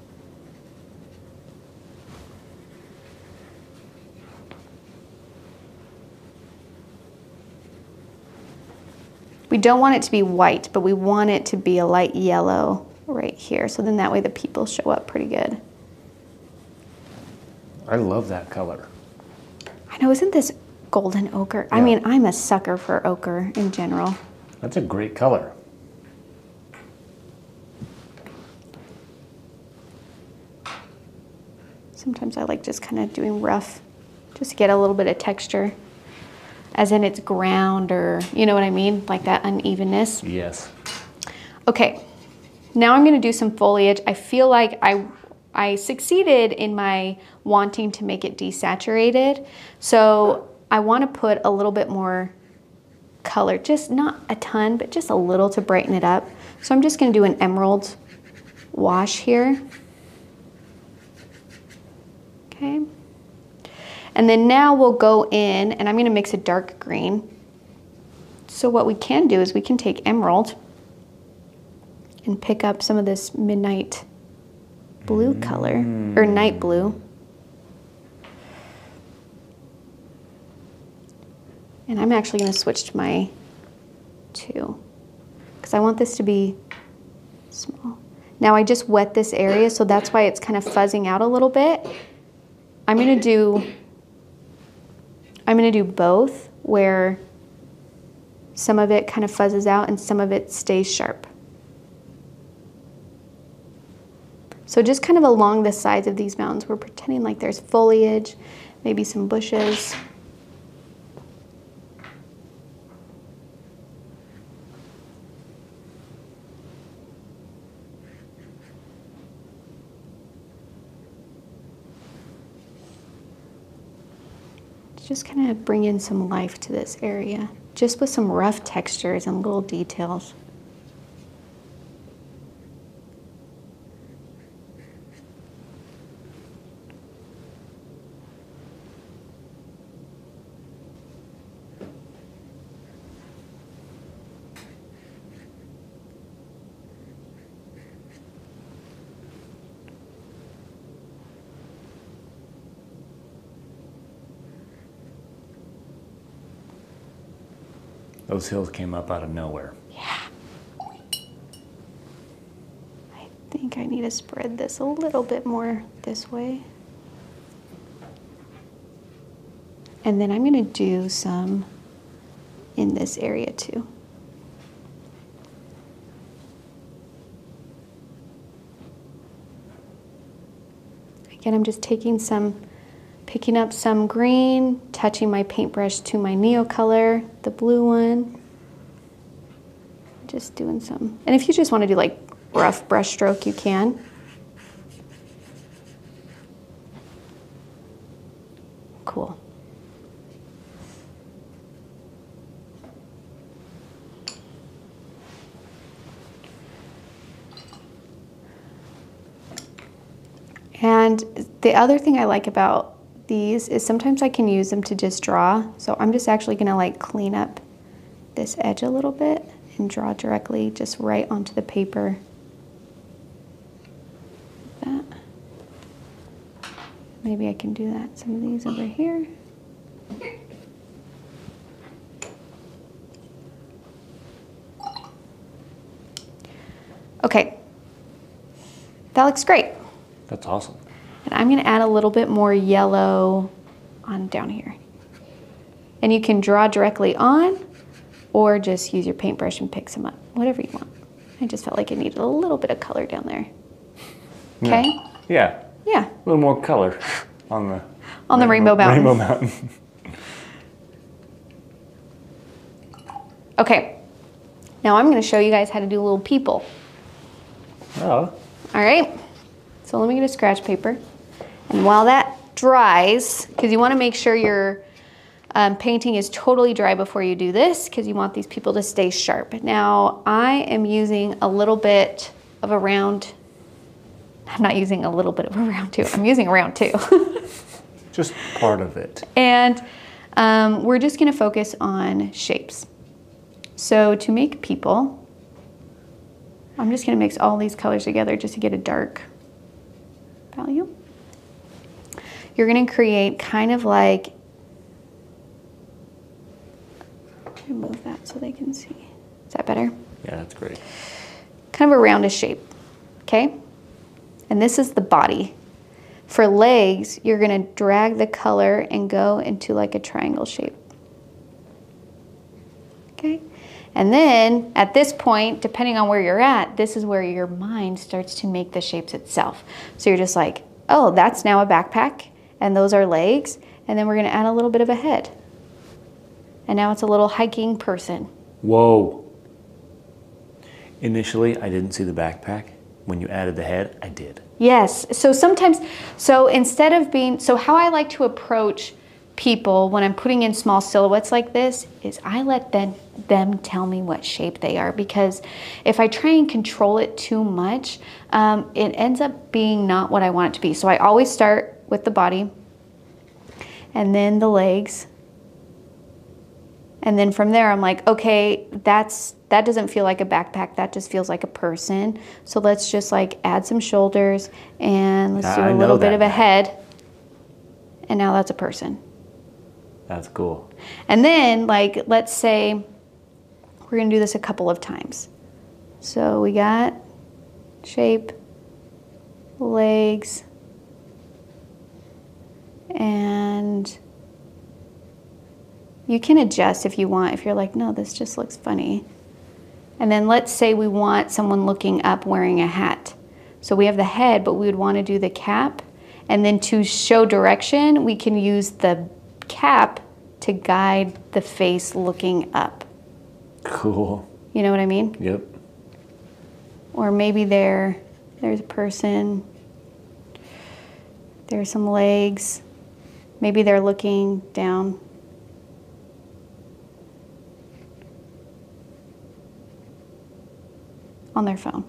S1: We don't want it to be white, but we want it to be a light yellow right here. So then that way the people show up pretty good.
S2: I love that color.
S1: I know, isn't this golden ochre? Yeah. I mean, I'm a sucker for ochre in general.
S2: That's a great color.
S1: Sometimes I like just kind of doing rough, just to get a little bit of texture, as in it's ground, or you know what I mean? Like that unevenness.
S2: Yes.
S1: Okay, now I'm gonna do some foliage. I feel like I succeeded in my wanting to make it desaturated. So I wanna put a little bit more color, just not a ton, but just a little to brighten it up. So I'm just gonna do an emerald wash here. Okay. And then now we'll go in, and I'm gonna mix a dark green. So what we can do is we can take emerald and pick up some of this midnight blue color, or night blue. And I'm actually gonna switch to my 2, because I want this to be small. Now I just wet this area, so that's why it's kind of fuzzing out a little bit. I'm gonna do both, where some of it kind of fuzzes out and some of it stays sharp. So just kind of along the sides of these mountains, we're pretending like there's foliage, maybe some bushes. Just kind of bring in some life to this area, just with some rough textures and little details.
S2: Those hills came up out of nowhere.
S1: Yeah. I think I need to spread this a little bit more this way. And then I'm going to do some in this area too. Again, I'm just taking some, picking up some green, touching my paintbrush to my Neocolor, the blue one. Just doing some, and if you just want to do like rough brush stroke, you can. Cool. And the other thing I like about these is sometimes I can use them to just draw. So I'm just actually gonna like clean up this edge a little bit and draw directly just right onto the paper. Like that. Maybe I can do that. Some of these over here. Okay, that looks great.
S2: That's awesome.
S1: And I'm gonna add a little bit more yellow on down here. And you can draw directly on or just use your paintbrush and pick some up, whatever you want. I just felt like it needed a little bit of color down there. Okay?
S2: Yeah.
S1: Yeah.
S2: A little more color on
S1: the Rainbow Mountain.
S2: Rainbow Mountain.
S1: Okay. Now I'm gonna show you guys how to do little people.
S2: Oh.
S1: All right. So let me get a scratch paper. And while that dries, because you want to make sure your painting is totally dry before you do this, because you want these people to stay sharp. Now I am using a little bit of a round. I'm not using a little bit of a round two. I'm using a round two.
S2: Just part of it.
S1: And we're just going to focus on shapes. So to make people, I'm just going to mix all these colors together just to get a dark value. You're going to create kind of like, move that so they can see. Is that better?
S2: Yeah, that's great.
S1: Kind of a roundish shape, okay? And this is the body. For legs, you're going to drag the color and go into like a triangle shape. Okay? And then at this point, depending on where you're at, this is where your mind starts to make the shapes itself. So you're just like, oh, that's now a backpack, and those are legs, and then we're going to add a little bit of a head. And now it's a little hiking person.
S2: Whoa. Initially, I didn't see the backpack. When you added the head, I did.
S1: Yes. So sometimes, so instead of being, so how I like to approach people when I'm putting in small silhouettes like this is I let them tell me what shape they are, because if I try and control it too much, it ends up being not what I want it to be. So I always start with the body and then the legs. And then from there, I'm like, okay, that doesn't feel like a backpack. That just feels like a person. So let's just like add some shoulders and let's do a little bit of a head. And now that's a person.
S2: That's cool.
S1: And then like, let's say we're gonna do this a couple of times. So we got shape, legs, And you can adjust if you want, if you're like, no, this just looks funny. And then let's say we want someone looking up wearing a hat. So we have the head, but we would want to do the cap. And then to show direction, we can use the cap to guide the face looking up.
S2: Cool.
S1: You know what I mean?
S2: Yep.
S1: Or maybe there's a person, there's some legs. Maybe they're looking down. On their phone.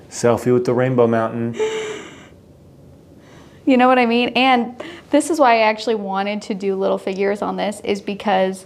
S2: Selfie with the Rainbow Mountain.
S1: You know what I mean? And this is why I actually wanted to do little figures on this, is because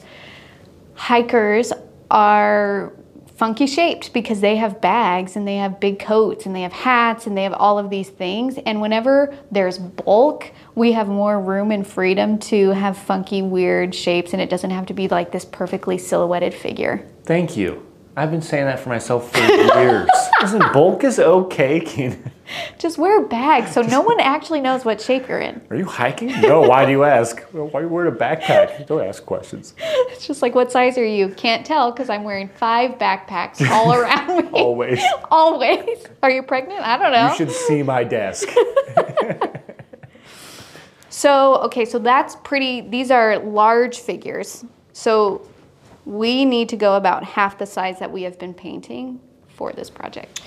S1: hikers are funky shaped because they have bags and they have big coats and they have hats and they have all of these things. And whenever there's bulk, we have more room and freedom to have funky, weird shapes, and it doesn't have to be like this perfectly silhouetted figure.
S2: Thank you. I've been saying that for myself for years. Listen, bulk is okay, Keenan.
S1: Just wear a bag so no one actually knows what shape you're in.
S2: Are you hiking? No, why do you ask? Well, why are you wearing a backpack? Don't ask questions.
S1: It's just like, what size are you? Can't tell because I'm wearing 5 backpacks all around me.
S2: Always.
S1: Always. Are you pregnant? I don't know.
S2: You should see my desk.
S1: So, okay, so that's pretty, these are large figures. So we need to go about half the size that we have been painting for this project.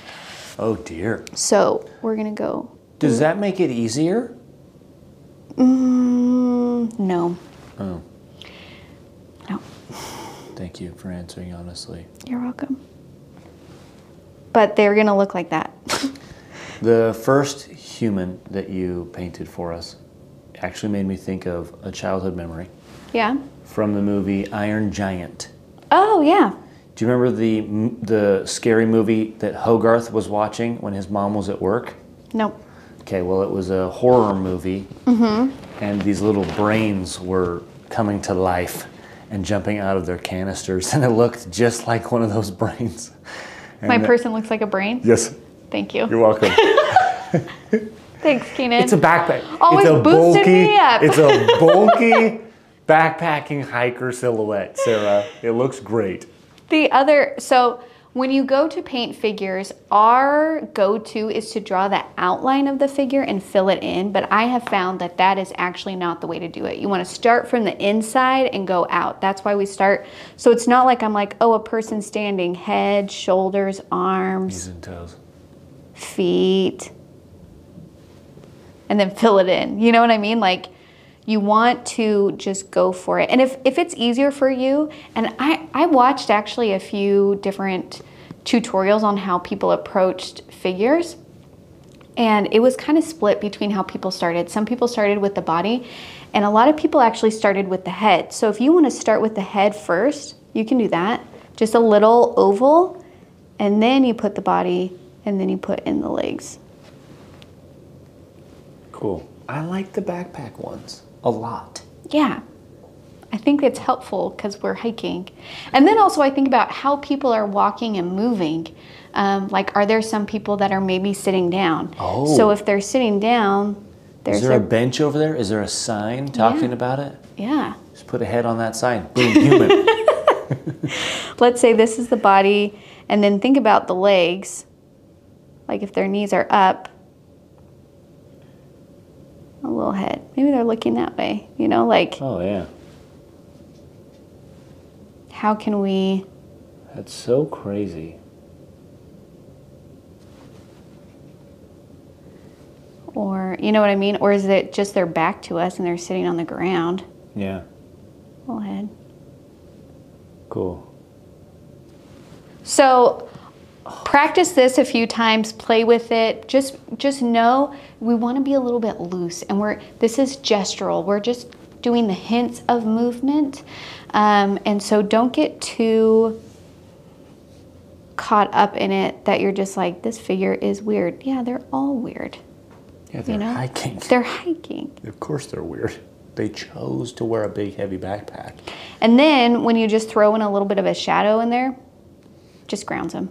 S2: Oh dear.
S1: So we're gonna go.
S2: Does that make it easier?
S1: No.
S2: Oh.
S1: No.
S2: Thank you for answering honestly.
S1: You're welcome. But they're gonna look like that.
S2: The first human that you painted for us actually made me think of a childhood memory.
S1: Yeah.
S2: From the movie Iron Giant.
S1: Oh, yeah.
S2: Do you remember the scary movie that Hogarth was watching when his mom was at work?
S1: Nope.
S2: Okay, well, it was a horror movie, and these little brains were coming to life and jumping out of their canisters, and it looked just like one of those brains. And
S1: My person looks like a brain?
S2: Yes.
S1: Thank you.
S2: You're welcome.
S1: Thanks, Keenan.
S2: It's a backpack.
S1: Always
S2: it's a
S1: boosting
S2: bulky,
S1: me up.
S2: It's a bulky backpacking hiker silhouette, Sarah. It looks great.
S1: So when you go to paint figures, our go-to is to draw the outline of the figure and fill it in, but I have found that that is actually not the way to do it. You want to start from the inside and go out. That's why we start. So it's not like I'm like, oh, a person standing, head, shoulders, arms,
S2: Knees and toes,
S1: feet, and then fill it in. You know what I mean? Like, you want to just go for it. And if it's easier for you, and I watched actually a few different tutorials on how people approached figures, and it was kind of split between how people started. Some people started with the body, and a lot of people actually started with the head. So if you want to start with the head first, you can do that. Just a little oval, and then you put the body, and then you put in the legs.
S2: Cool. I like the backpack ones a lot.
S1: Yeah, I think it's helpful because we're hiking. And then also I think about how people are walking and moving. Like, are there some people that are maybe sitting down?
S2: Oh.
S1: So if they're sitting down,
S2: Is there a bench over there? Is there a sign talking about it?
S1: Yeah.
S2: Just put a head on that sign. Boom, human.
S1: Let's say this is the body, and then think about the legs. Like if their knees are up, a little head. Maybe they're looking that way, you know, like.
S2: Oh, yeah.
S1: How can we?
S2: That's so crazy.
S1: Or, you know what I mean? Or is it just their back to us and they're sitting on the ground?
S2: Yeah.
S1: Little head.
S2: Cool.
S1: So practice this a few times, play with it. Just know we want to be a little bit loose, and this is gestural. We're just doing the hints of movement. And so don't get too caught up in it that you're just like, this figure is weird. Yeah, they're all weird.
S2: Yeah, they're hiking.
S1: They're hiking.
S2: Of course they're weird. They chose to wear a big, heavy backpack.
S1: And then when you just throw in a little bit of a shadow in there, just grounds them.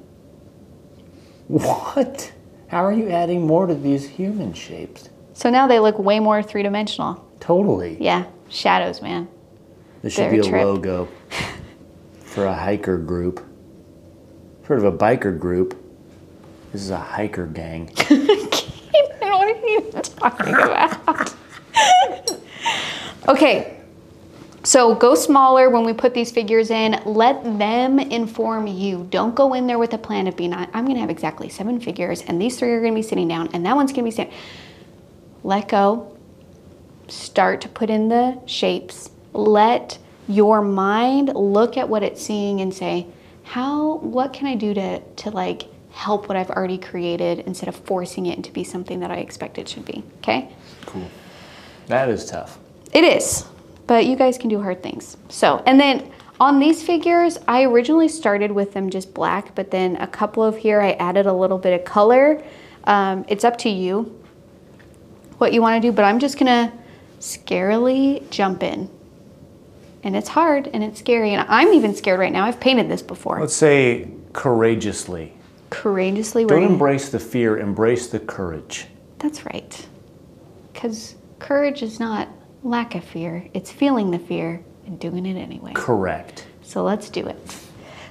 S2: What? How are you adding more to these human shapes?
S1: So now they look way more three-dimensional.
S2: Totally.
S1: Yeah, shadows, man.
S2: This should be a logo for a hiker group. Sort of a biker group. This is a hiker gang.
S1: What are you talking about? Okay, so go smaller when we put these figures in. Let them inform you. Don't go in there with a plan of being, I'm gonna have exactly 7 figures and these 3 are gonna be sitting down and that one's gonna be sitting. Let go. Start to put in the shapes. Let your mind look at what it's seeing and say, what can I do to like help what I've already created instead of forcing it to be something that I expect it should be, okay?
S2: Cool. That is tough.
S1: It is, but you guys can do hard things. So, and then on these figures, I originally started with them just black, but then a couple of here, I added a little bit of color. It's up to you what you want to do, but I'm just gonna scarily jump in. And it's hard and it's scary, and I'm even scared right now. I've painted this before.
S2: Let's say courageously.
S1: Courageously.
S2: Don't embrace the fear, embrace the courage.
S1: That's right. Because courage is not lack of fear. It's feeling the fear and doing it anyway.
S2: Correct.
S1: So let's do it.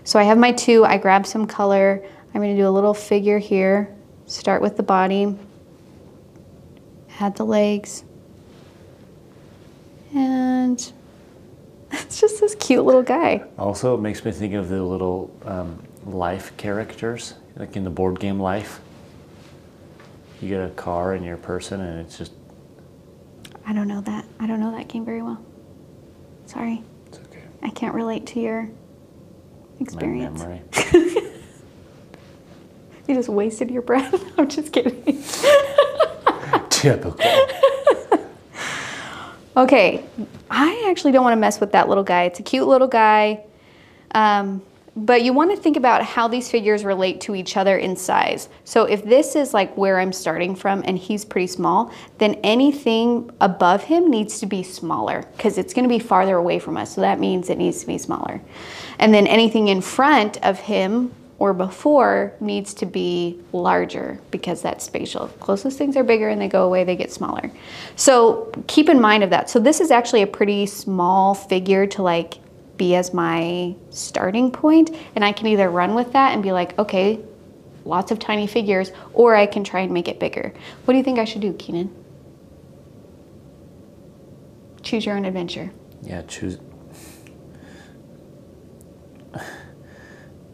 S1: So I have my 2. I grabbed some color. I'm going to do a little figure here. Start with the body. Add the legs. And it's just this cute little guy.
S2: Also, it makes me think of the little life characters, like in the board game Life. You get a car in your person and it's just...
S1: I don't know that. I don't know that game very well. Sorry.
S2: It's okay.
S1: I can't relate to your experience.
S2: My memory.
S1: You just wasted your breath. I'm just kidding.
S2: Typical.
S1: Okay, I actually don't want to mess with that little guy. It's a cute little guy. But you want to think about how these figures relate to each other in size. So if this is like where I'm starting from and he's pretty small, then anything above him needs to be smaller because it's going to be farther away from us. So that means it needs to be smaller. And then anything in front of him or before needs to be larger because that's spatial. Closest things are bigger and they go away, they get smaller. So keep in mind of that. So this is actually a pretty small figure to like be as my starting point, and I can either run with that and be like, okay, lots of tiny figures, or I can try and make it bigger. What do you think I should do, Keenan? Choose your own adventure.
S2: Yeah, choose.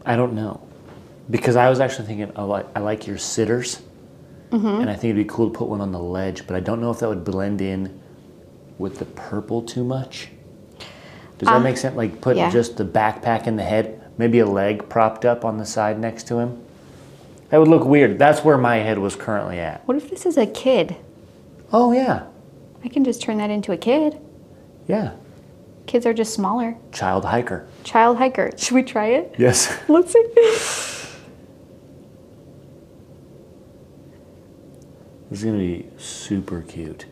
S2: I don't know, because I was actually thinking, I like your sitters, and I think it'd be cool to put one on the ledge, but I don't know if that would blend in with the purple too much. Does that make sense? Like put just the backpack in the head, maybe a leg propped up on the side next to him? That would look weird. That's where my head was currently at.
S1: What if this is a kid?
S2: Oh, yeah.
S1: I can just turn that into a kid.
S2: Yeah.
S1: Kids are just smaller.
S2: Child hiker.
S1: Child hiker. Should we try it?
S2: Yes.
S1: Let's see.
S2: This is going to be super cute.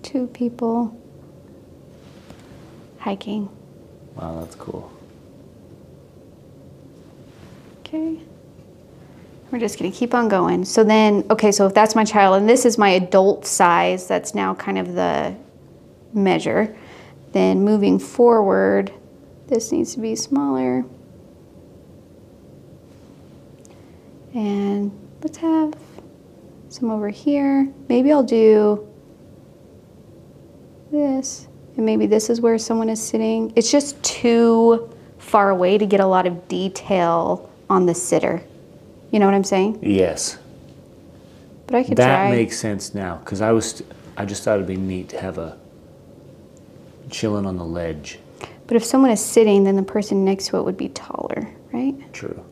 S1: Two people hiking.
S2: Wow, that's cool.
S1: Okay. We're just gonna keep on going. So then, okay, so if that's my child, and this is my adult size, that's now kind of the measure. Then moving forward, this needs to be smaller. And let's have some over here. Maybe I'll do this, and maybe this is where someone is sitting. It's just too far away to get a lot of detail on the sitter. You know what I'm saying?
S2: Yes.
S1: But I could
S2: try.
S1: try.
S2: That makes sense now, because I just thought it'd be neat to have a chilling on the ledge.
S1: But if someone is sitting, then the person next to it would be taller, right?
S2: True.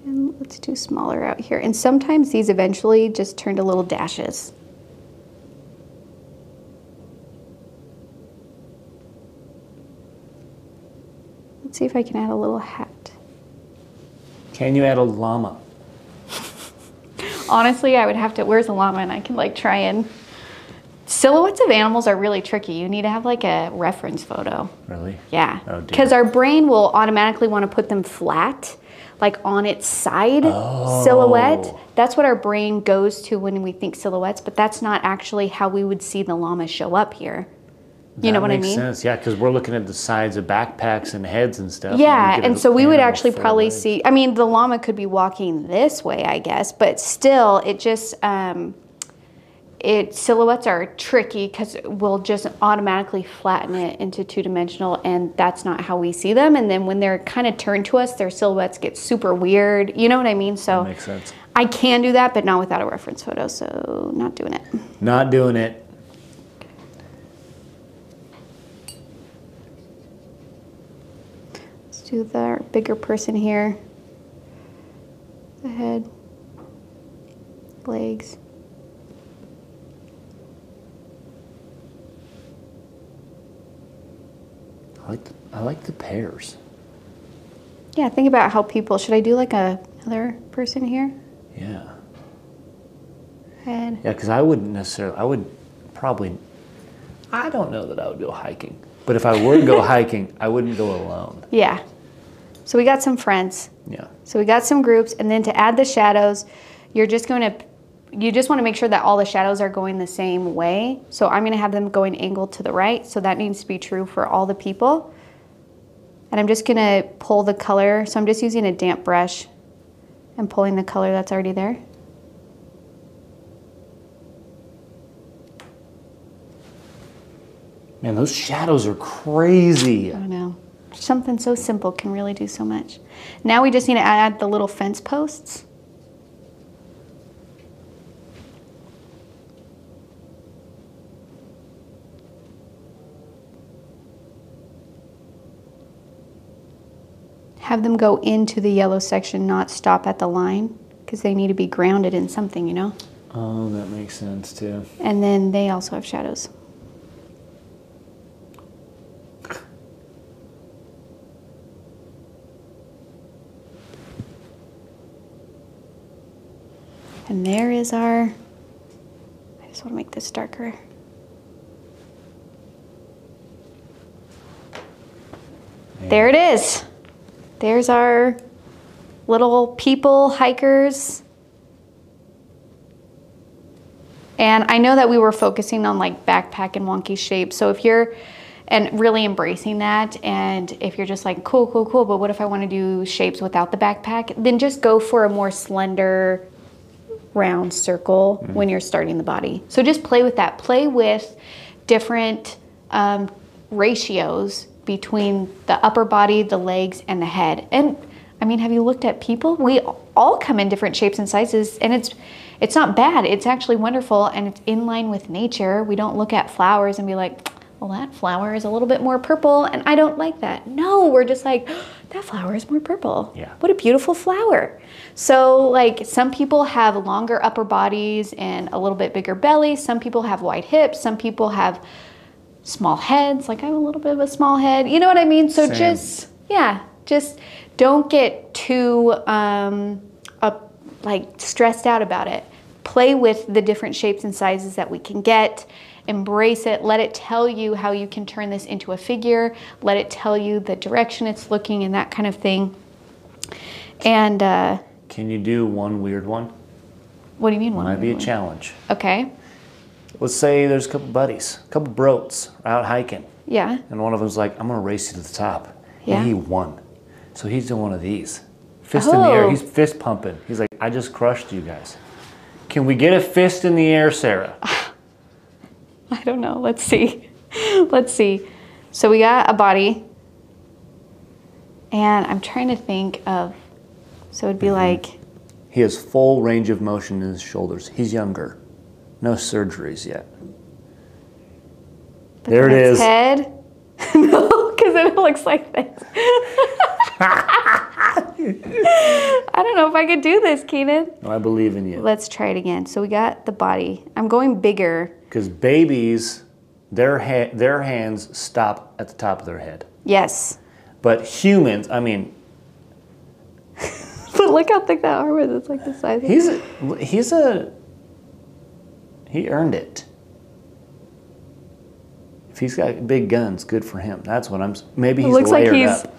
S1: And let's do smaller out here. And sometimes these eventually just turn to little dashes. Let's see if I can add a little hat.
S2: Can you add a llama?
S1: Honestly, I would have to, where's the llama? And I can like try and, silhouettes of animals are really tricky. You need to have like a reference photo.
S2: Really?
S1: Yeah.
S2: Oh, dear.
S1: Because our brain will automatically want to put them flat, like on its side silhouette. That's what our brain goes to when we think silhouettes, but that's not actually how we would see the llama show up here. You know what I mean?
S2: That makes sense, yeah, because we're looking at the sides of backpacks and heads and stuff.
S1: Yeah, and so we would actually
S2: full
S1: probably
S2: leg.
S1: see, I mean, the llama could be walking this way, I guess, but still, it just, silhouettes are tricky because we'll just automatically flatten it into two-dimensional, and that's not how we see them. And then when they're kind of turned to us, their silhouettes get super weird. You know what I mean? So
S2: That makes sense.
S1: I can do that, but not without a reference photo, so not doing it.
S2: Not doing it.
S1: Let's do the bigger person here. The head, legs.
S2: I like the pears.
S1: Yeah, think about how people, should I do like another person here?
S2: Yeah.
S1: Head.
S2: Yeah, because I wouldn't necessarily, I would probably, I don't know that I would go hiking. But if I were to go hiking, I wouldn't go alone.
S1: Yeah. So we got some friends.
S2: Yeah.
S1: So we got some groups, and then to add the shadows, you just want to make sure that all the shadows are going the same way. So I'm going to have them going angled to the right. So that needs to be true for all the people. And I'm just going to pull the color. So I'm just using a damp brush and pulling the color that's already there.
S2: Man, those shadows are crazy.
S1: I know. Something so simple can really do so much. Now we just need to add the little fence posts. Have them go into the yellow section, not stop at the line, because they need to be grounded in something, you know?
S2: Oh, that makes sense too.
S1: And then they also have shadows. And there is our, I just want to make this darker. There it is. There's our little people, hikers. And I know that we were focusing on like backpack and wonky shapes. So if you're, and really embracing that, and if you're just like, cool, cool, cool, but what if I want to do shapes without the backpack? Then just go for a more slender, round circle when you're starting the body. So just play with that. Play with different ratios between the upper body, the legs, and the head. And I mean, have you looked at people? We all come in different shapes and sizes, and it's not bad. It's actually wonderful, and it's in line with nature. We don't look at flowers and be like, well, that flower is a little bit more purple, and I don't like that. No, we're just like, that flower is more purple.
S2: Yeah.
S1: What a beautiful flower. So like some people have longer upper bodies and a little bit bigger belly. Some people have wide hips. Some people have small heads. Like I have a little bit of a small head. You know what I mean? So just don't get too like stressed out about it. Play with the different shapes and sizes that we can get. Embrace it. Let it tell you how you can turn this into a figure. Let it tell you the direction it's looking and that kind of thing. And
S2: can you do one weird one?
S1: What do you mean one?
S2: Might be a challenge.
S1: Okay.
S2: Let's say there's a couple buddies, a couple brotes out hiking.
S1: Yeah.
S2: And one of them's like, I'm gonna race you to the top.
S1: Yeah.
S2: And he won. So he's doing one of these. Fist in the air, he's fist pumping. He's like, I just crushed you guys. Can we get a fist in the air, Sarah?
S1: I don't know, let's see. Let's see. So we got a body. And I'm trying to think of, so it'd be like.
S2: He has full range of motion in his shoulders. He's younger. No surgeries yet.
S1: But
S2: there it is.
S1: Head. No, because it looks like this. I don't know if I could do this, Keenan.
S2: No, I believe in you.
S1: Let's try it again. So we got the body. I'm going bigger.
S2: Because babies, their hands stop at the top of their head.
S1: Yes.
S2: But humans, I mean,
S1: Little Look how thick that arm is. It's like the size of
S2: he earned it. If he's got big guns, good for him. That's what maybe he's
S1: looks
S2: layered
S1: like he's
S2: up.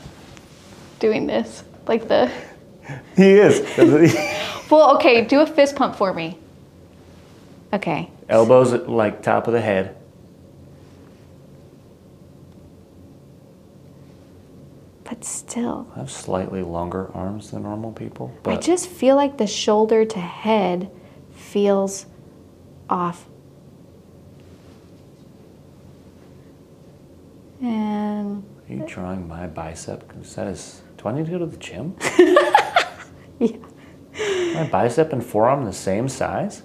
S1: Doing this. Like the...
S2: He is.
S1: Well, okay, do a fist pump for me. Okay.
S2: Elbows at like top of the head.
S1: But still.
S2: I have slightly longer arms than normal people. But
S1: I just feel like the shoulder to head feels off. And...
S2: Are you drawing my bicep? Do I need to go to the gym?
S1: Yeah.
S2: My bicep and forearm the same size?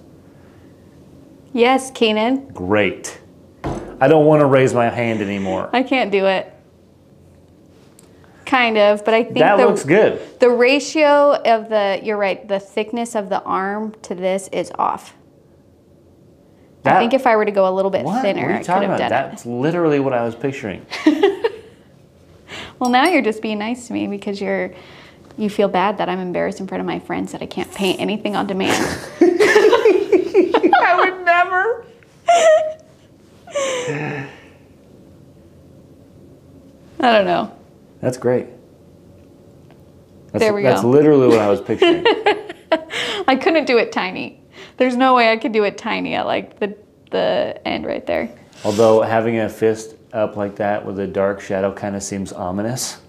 S1: Yes, Keenan.
S2: Great. I don't want to raise my hand anymore.
S1: I can't do it. Kind of, but I think
S2: that looks good.
S1: The ratio of you're right, the thickness of the arm to this is off. I think if I were to go a little bit thinner, I could have done it.
S2: That's literally what I was picturing.
S1: Well, now you're just being nice to me because you feel bad that I'm embarrassed in front of my friends that I can't paint anything on demand.
S2: I would never.
S1: I don't know.
S2: That's great.
S1: There we go.
S2: That's literally what I was picturing.
S1: I couldn't do it tiny. There's no way I could do it tiny at like the end right there.
S2: Although having a fist up like that with a dark shadow kind of seems ominous.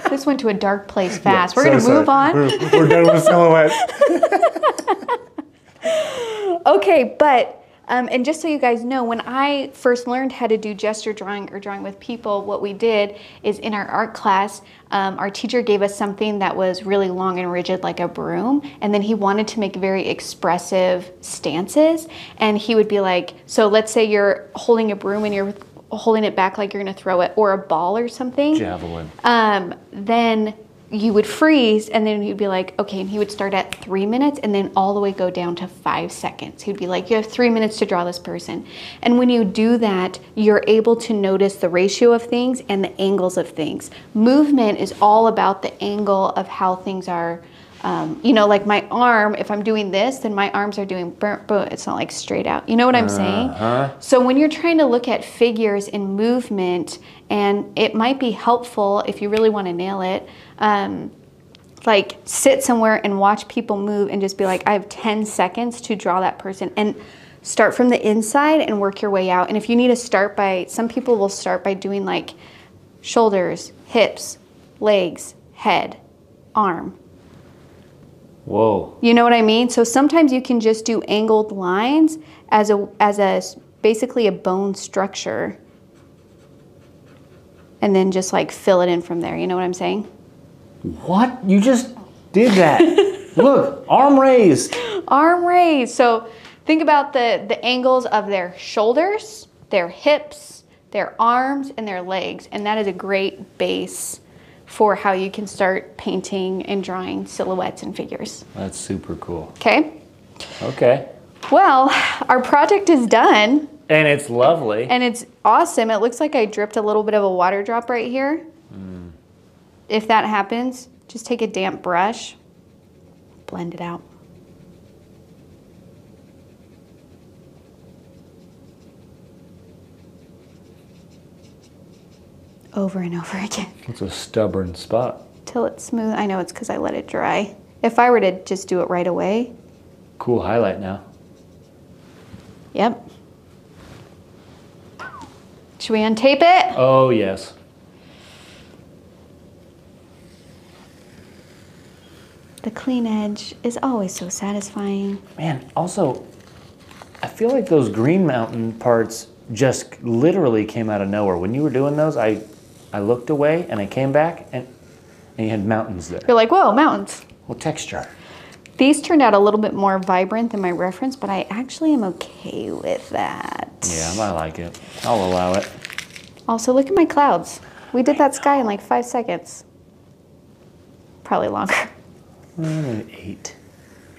S1: This went to a dark place fast.
S2: Yeah,
S1: We're going to move on.
S2: We're done with silhouette.
S1: Okay, but, and just so you guys know, when I first learned how to do gesture drawing or drawing with people, what we did is in our art class, our teacher gave us something that was really long and rigid like a broom, and then he wanted to make very expressive stances, and he would be like, so let's say you're holding a broom and you're holding it back like you're going to throw it, or a ball or something.
S2: Javelin.
S1: Then you would freeze, and then you'd be like, okay, and he would start at 3 minutes and then all the way go down to 5 seconds. He'd be like, you have 3 minutes to draw this person. And when you do that, you're able to notice the ratio of things and the angles of things. Movement is all about the angle of how things are. You know, like my arm, if I'm doing this, then my arms are doing burnt, but it's not like straight out. You know what I'm saying? So when you're trying to look at figures in movement, and it might be helpful if you really want to nail it, like sit somewhere and watch people move and just be like, I have 10 seconds to draw that person, and start from the inside and work your way out. And if you need to start by, some people will start by doing like shoulders, hips, legs, head, arm.
S2: Whoa.
S1: You know what I mean? So sometimes you can just do angled lines as basically a bone structure, and then just like fill it in from there. You know what I'm saying?
S2: What? You just did that. Look, arm raised.
S1: Arm raised. So think about the angles of their shoulders, their hips, their arms, and their legs. And that is a great base for how you can start painting and drawing silhouettes and figures.
S2: That's super cool.
S1: Okay.
S2: Okay.
S1: Well, our project is done.
S2: And it's lovely.
S1: And it's awesome. It looks like I dripped a little bit of a water drop right here. If that happens, just take a damp brush, blend it out. Over and over again.
S2: It's a stubborn spot.
S1: Till it's smooth. I know it's because I let it dry. If I were to just do it right away.
S2: Cool highlight now.
S1: Yep. Should we untape it?
S2: Oh, yes.
S1: The clean edge is always so satisfying.
S2: Man, also, I feel like those green mountain parts just literally came out of nowhere. When you were doing those, I looked away and I came back and you had mountains there.
S1: You're like, whoa, mountains.
S2: Well, texture.
S1: These turned out a little bit more vibrant than my reference, but I actually am okay with that.
S2: Yeah, I like it. I'll allow it.
S1: Also, look at my clouds. We did that sky in like 5 seconds. Probably longer.
S2: Maybe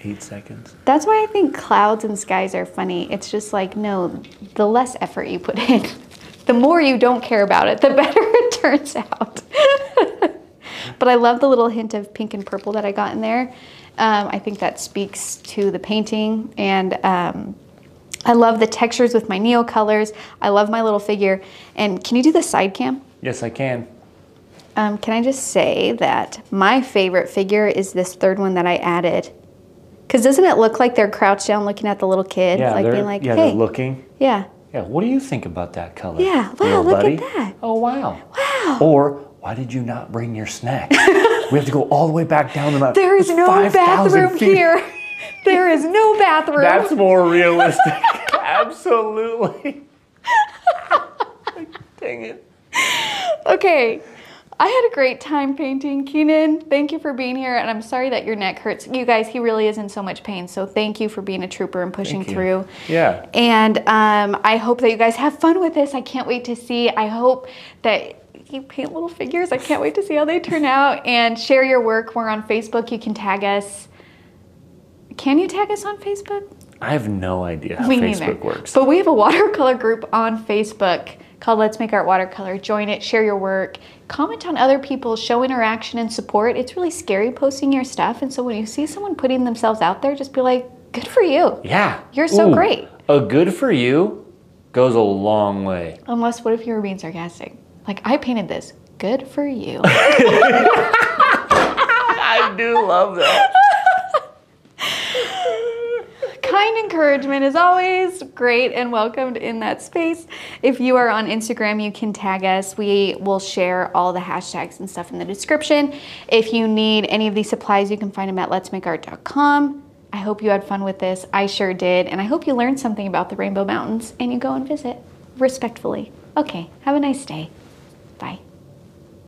S2: 8 seconds.
S1: That's why I think clouds and skies are funny. It's just like, no, the less effort you put in, the more you don't care about it, the better it turns out. But I love the little hint of pink and purple that I got in there. I think that speaks to the painting. And I love the textures with my Neocolors. I love my little figure. And can you do the side cam?
S2: Yes, I can.
S1: Can I just say that my favorite figure is this third one that I added. Because doesn't it look like they're crouched down looking at the little kid?
S2: Yeah,
S1: like being like, hey.
S2: they're looking.
S1: Yeah.
S2: Yeah, what do you think about that color?
S1: Yeah, wow,
S2: little
S1: look
S2: buddy?
S1: at that.
S2: Oh, wow.
S1: Wow.
S2: Or, why did you not bring your snack? We have to go all the way back down the mountain.
S1: There is no bathroom here. There is no bathroom.
S2: That's more realistic. Absolutely. Dang it.
S1: Okay. I had a great time painting. Keenan, thank you for being here, and I'm sorry that your neck hurts. You guys, he really is in so much pain, so thank you for being a trooper and pushing through.
S2: Yeah.
S1: And I hope that you guys have fun with this. I can't wait to see. I hope that you paint little figures. I can't wait to see how they turn out. And share your work. We're on Facebook. You can tag us. Can you tag us on Facebook?
S2: I have no idea how
S1: Me
S2: Facebook
S1: neither.
S2: works.
S1: But we have a watercolor group on Facebook called Let's Make Art Watercolor. Join it, share your work, comment on other people, show interaction and support. It's really scary posting your stuff. And so when you see someone putting themselves out there, just be like, good for you.
S2: Yeah.
S1: You're so great.
S2: A good for you goes a long way.
S1: Unless, what if you were being sarcastic? Like, I painted this. Good for you.
S2: I do love that.
S1: Kind encouragement is always great and welcomed in that space. If you are on Instagram, you can tag us. We will share all the hashtags and stuff in the description. If you need any of these supplies, you can find them at letsmakeart.com. I hope you had fun with this. I sure did. And I hope you learned something about the Rainbow Mountains and you go and visit respectfully. Okay, have a nice day.